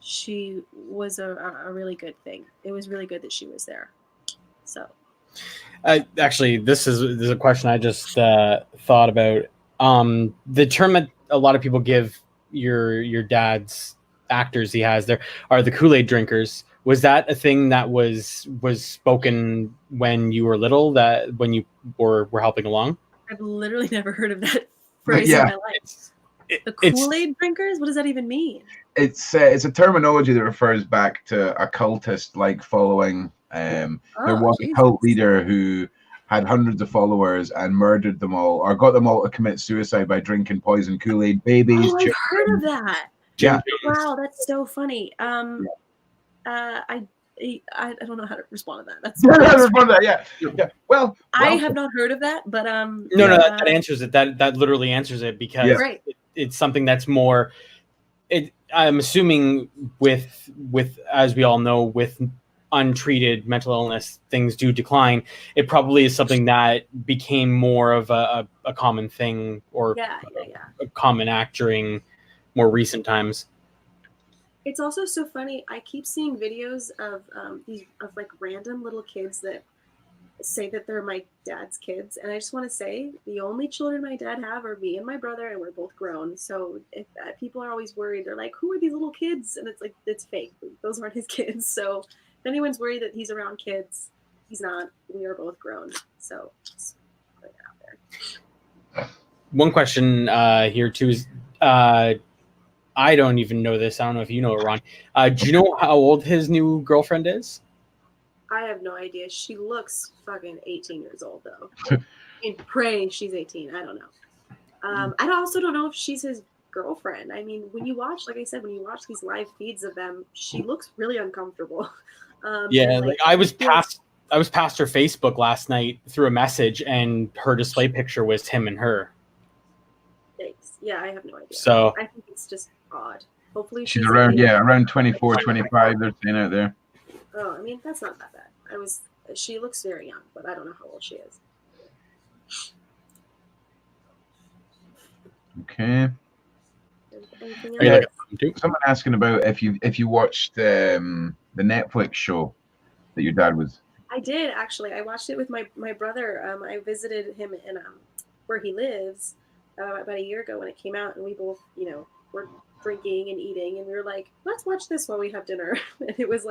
[SPEAKER 2] she was a really good thing. It was really good that she was there. So
[SPEAKER 3] actually, this is a question I just thought about. The term that a lot of people give your dad's actors he has there are the Kool-Aid drinkers. Was that a thing that was spoken when you were little, that when you were helping along?
[SPEAKER 2] I've literally never heard of that phrase in my life. The Kool-Aid drinkers? What does that even mean?
[SPEAKER 1] It's a terminology that refers back to a cultist-like following. There was a cult leader who had hundreds of followers and murdered them all, or got them all to commit suicide by drinking poison Kool-Aid. Babies.
[SPEAKER 2] Oh, I've heard of that.
[SPEAKER 1] Yeah.
[SPEAKER 2] Wow, that's so funny. I don't know how to respond to that. That's
[SPEAKER 1] yeah. Well,
[SPEAKER 2] I have not heard of that, but
[SPEAKER 3] no, that answers it. That literally answers it, because it's something that's more. I'm assuming with as we all know, with untreated mental illness, things do decline. It probably is something that became more of a common thing, or a common act during more recent times.
[SPEAKER 2] It's also so funny. I keep seeing videos of like random little kids that say that they're my dad's kids, and I just want to say the only children my dad have are me and my brother, and we're both grown. So if people are always worried, they're like, "Who are these little kids?" And it's like, it's fake. Those aren't his kids. So if anyone's worried that he's around kids, he's not. We are both grown. So just put it out there.
[SPEAKER 3] One question here too is. I don't even know this. I don't know if you know it, Ron. Do you know how old his new girlfriend is?
[SPEAKER 2] I have no idea. She looks fucking 18 years old, though. And pray she's 18. I don't know. I also don't know if she's his girlfriend. I mean, when you watch, like I said, when you watch these live feeds of them, she looks really uncomfortable.
[SPEAKER 3] I was past her Facebook last night through a message, and her display picture was him and her.
[SPEAKER 2] Thanks. Yeah, I have no idea.
[SPEAKER 3] So
[SPEAKER 2] I think it's just odd. Hopefully
[SPEAKER 1] She's around, yeah, around 24, 25. They're saying out there.
[SPEAKER 2] Oh, I mean, that's not that bad. She looks very young, but I don't know how old she is.
[SPEAKER 1] Okay.
[SPEAKER 2] Anything else?
[SPEAKER 1] Someone asking about if you watched the Netflix show that your dad was.
[SPEAKER 2] I did, actually. I watched it with my brother. I visited him in where he lives about a year ago when it came out, and we both, were drinking and eating, and we were like, let's watch this while we have dinner. And it was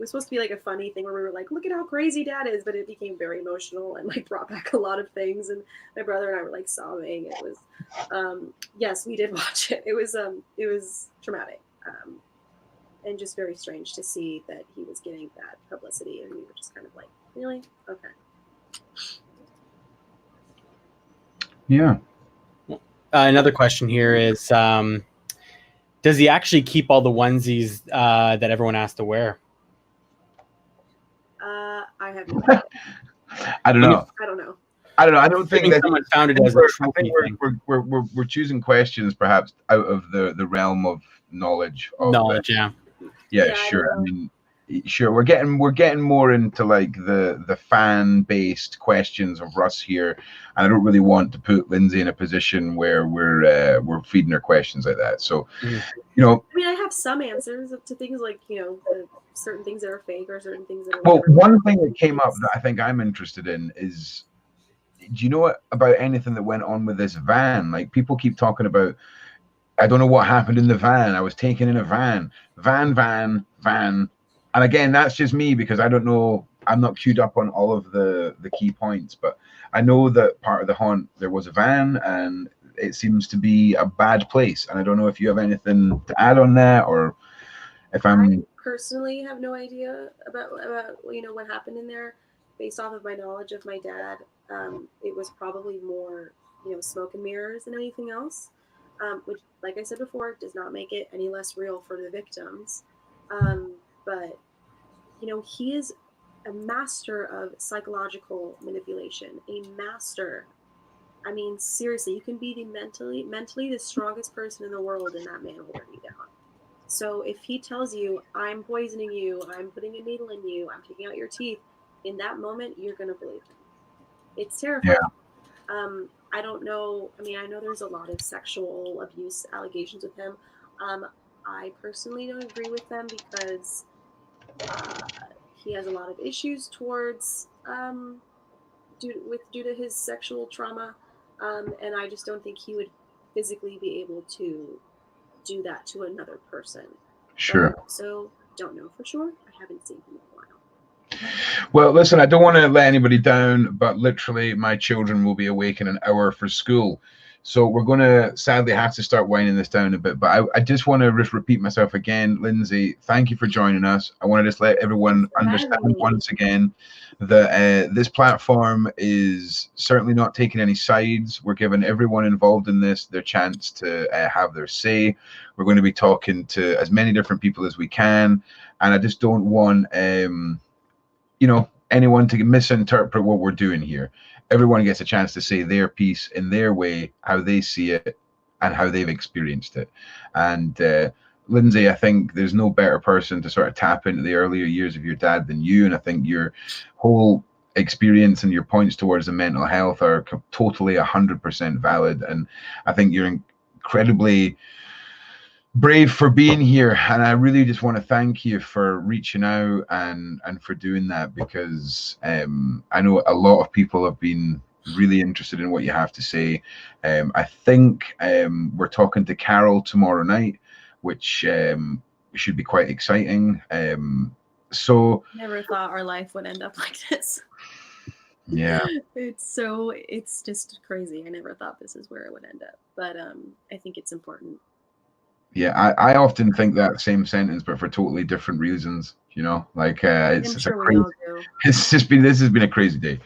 [SPEAKER 2] supposed to be like a funny thing where we were like, look at how crazy Dad is, but it became very emotional and like brought back a lot of things, and my brother and I were like sobbing. It was yes, we did watch it. It was traumatic, and just very strange to see that he was getting that publicity, and we were just kind of like, really? Okay.
[SPEAKER 1] Yeah.
[SPEAKER 3] Another question here is, does he actually keep all the onesies that everyone has to wear?
[SPEAKER 2] I have no idea.
[SPEAKER 1] I don't know.
[SPEAKER 2] I don't know.
[SPEAKER 1] I don't think that
[SPEAKER 3] someone found it as a trophy thing.
[SPEAKER 1] We're choosing questions perhaps out of the realm of knowledge. Yeah, sure. I mean, sure. We're getting more into like the fan based questions of Russ here, and I don't really want to put Lindsay in a position where we're feeding her questions like that. So,
[SPEAKER 2] I mean, I have some answers to things like certain things that are fake or certain things that are.
[SPEAKER 1] Well, one thing that came up that I think I'm interested in is, do you know about anything that went on with this van? Like, people keep talking about, I don't know what happened in the van. I was taken in a van. And again, that's just me because I don't know. I'm not queued up on all of the key points, but I know that part of the haunt, there was a van and it seems to be a bad place. And I don't know if you have anything to add on that, or if
[SPEAKER 2] I personally have no idea about what happened in there. Based off of my knowledge of my dad, it was probably more smoke and mirrors than anything else, which, like I said before, does not make it any less real for the victims. But he is a master of psychological manipulation, a master. I mean, seriously, you can be the mentally the strongest person in the world, and that man will wear you down. So if he tells you, I'm poisoning you, I'm putting a needle in you, I'm taking out your teeth, in that moment, you're going to believe him. It's terrifying. Yeah. I don't know. I mean, I know there's a lot of sexual abuse allegations with him. I personally don't agree with them because he has a lot of issues towards due to his sexual trauma, and I just don't think he would physically be able to do that to another person.
[SPEAKER 1] Sure.
[SPEAKER 2] So don't know for sure. I haven't seen him in a while.
[SPEAKER 1] Well, listen, I don't want to let anybody down, but literally my children will be awake in an hour for school. So we're going to sadly have to start winding this down a bit. But I just want to just repeat myself again. Lindsay, thank you for joining us. I want to just let everyone understand once again that this platform is certainly not taking any sides. We're giving everyone involved in this their chance to have their say. We're going to be talking to as many different people as we can. And I just don't want anyone to misinterpret what we're doing here. Everyone gets a chance to say their piece in their way, how they see it and how they've experienced it. And Lindsay, I think there's no better person to sort of tap into the earlier years of your dad than you. And I think your whole experience and your points towards the mental health are totally 100% valid. And I think you're incredibly brave for being here, and I really just want to thank you for reaching out and for doing that, because I know a lot of people have been really interested in what you have to say. I think we're talking to Carol tomorrow night, which should be quite exciting. So
[SPEAKER 2] never thought our life would end up like this.
[SPEAKER 1] Yeah,
[SPEAKER 2] it's just crazy. I never thought this is where it would end up, but I think it's important.
[SPEAKER 1] Yeah, I often think that same sentence, but for totally different reasons. It's just this has been a crazy day.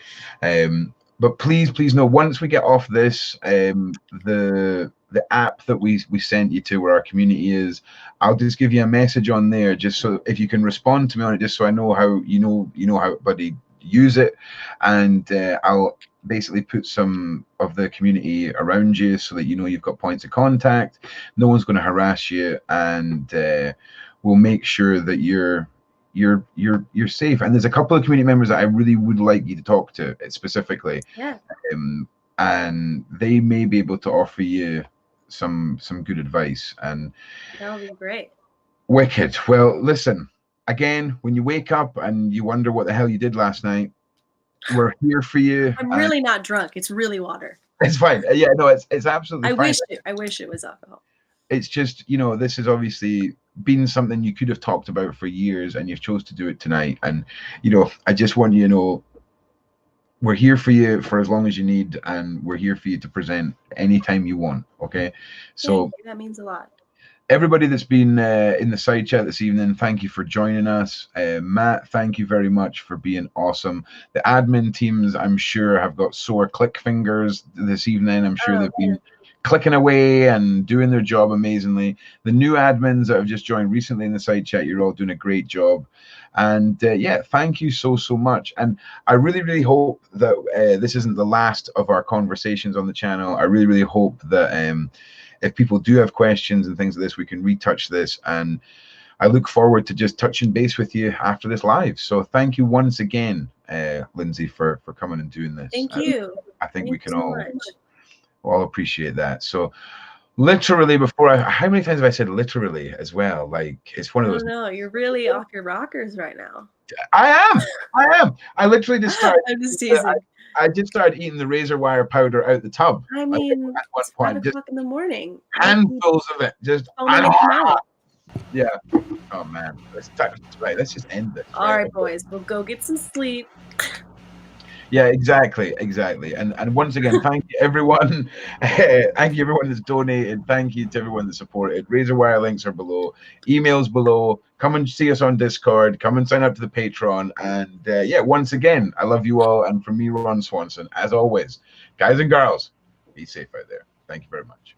[SPEAKER 1] But please know, once we get off this, the app that we sent you to where our community is, I'll just give you a message on there, just so if you can respond to me on it, just so I know how you know how everybody use it, and I'll basically put some of the community around you so that you know you've got points of contact. No one's going to harass you, and we'll make sure that you're safe. And there's a couple of community members that I really would like you to talk to specifically.
[SPEAKER 2] Yeah.
[SPEAKER 1] And they may be able to offer you some good advice. And
[SPEAKER 2] that would be great.
[SPEAKER 1] Wicked. Well, listen, again, when you wake up and you wonder what the hell you did last night, we're here for you.
[SPEAKER 2] I'm really not drunk. It's really water.
[SPEAKER 1] It's fine. Yeah, no, it's absolutely fine.
[SPEAKER 2] I wish it was alcohol.
[SPEAKER 1] It's just, you know, this has obviously been something you could have talked about for years, and you've chose to do it tonight. And, you know, I just want you to know we're here for you for as long as you need, and we're here for you to present anytime you want. Okay. So
[SPEAKER 2] that means a lot.
[SPEAKER 1] Everybody that's been in the side chat this evening, thank you for joining us. Matt, thank you very much for being awesome. The admin teams, I'm sure, have got sore click fingers this evening. I'm sure they've been clicking away and doing their job amazingly. The new admins that have just joined recently in the side chat, you're all doing a great job. And yeah, thank you so much. And I really hope that this isn't the last of our conversations on the channel. I really hope that if people do have questions and things like this, we can retouch this. And I look forward to just touching base with you after this live. So thank you once again, Lindsay, for coming and doing this.
[SPEAKER 2] Thank you.
[SPEAKER 1] I think we can all appreciate that. So literally before how many times have I said literally as well? Like, it's one of those.
[SPEAKER 2] No, you're really off your rockers right now.
[SPEAKER 1] I am. I literally just started.
[SPEAKER 2] I'm just teasing.
[SPEAKER 1] I just started eating the razor wire powder out the tub.
[SPEAKER 2] I mean,
[SPEAKER 1] at one point,
[SPEAKER 2] 5 o'clock in the morning.
[SPEAKER 1] Handfuls of it. Just yeah. Oh man, let's just end this.
[SPEAKER 2] All right, boys, we'll go get some sleep.
[SPEAKER 1] Yeah, exactly. And once again, thank you everyone. Thank you everyone that's donated. Thank you to everyone that supported. Razor wire links are below. Emails below. Come and see us on Discord. Come and sign up to the Patreon. And yeah, once again, I love you all. And from me, Ron Swanson, as always, guys and girls, be safe out there. Thank you very much.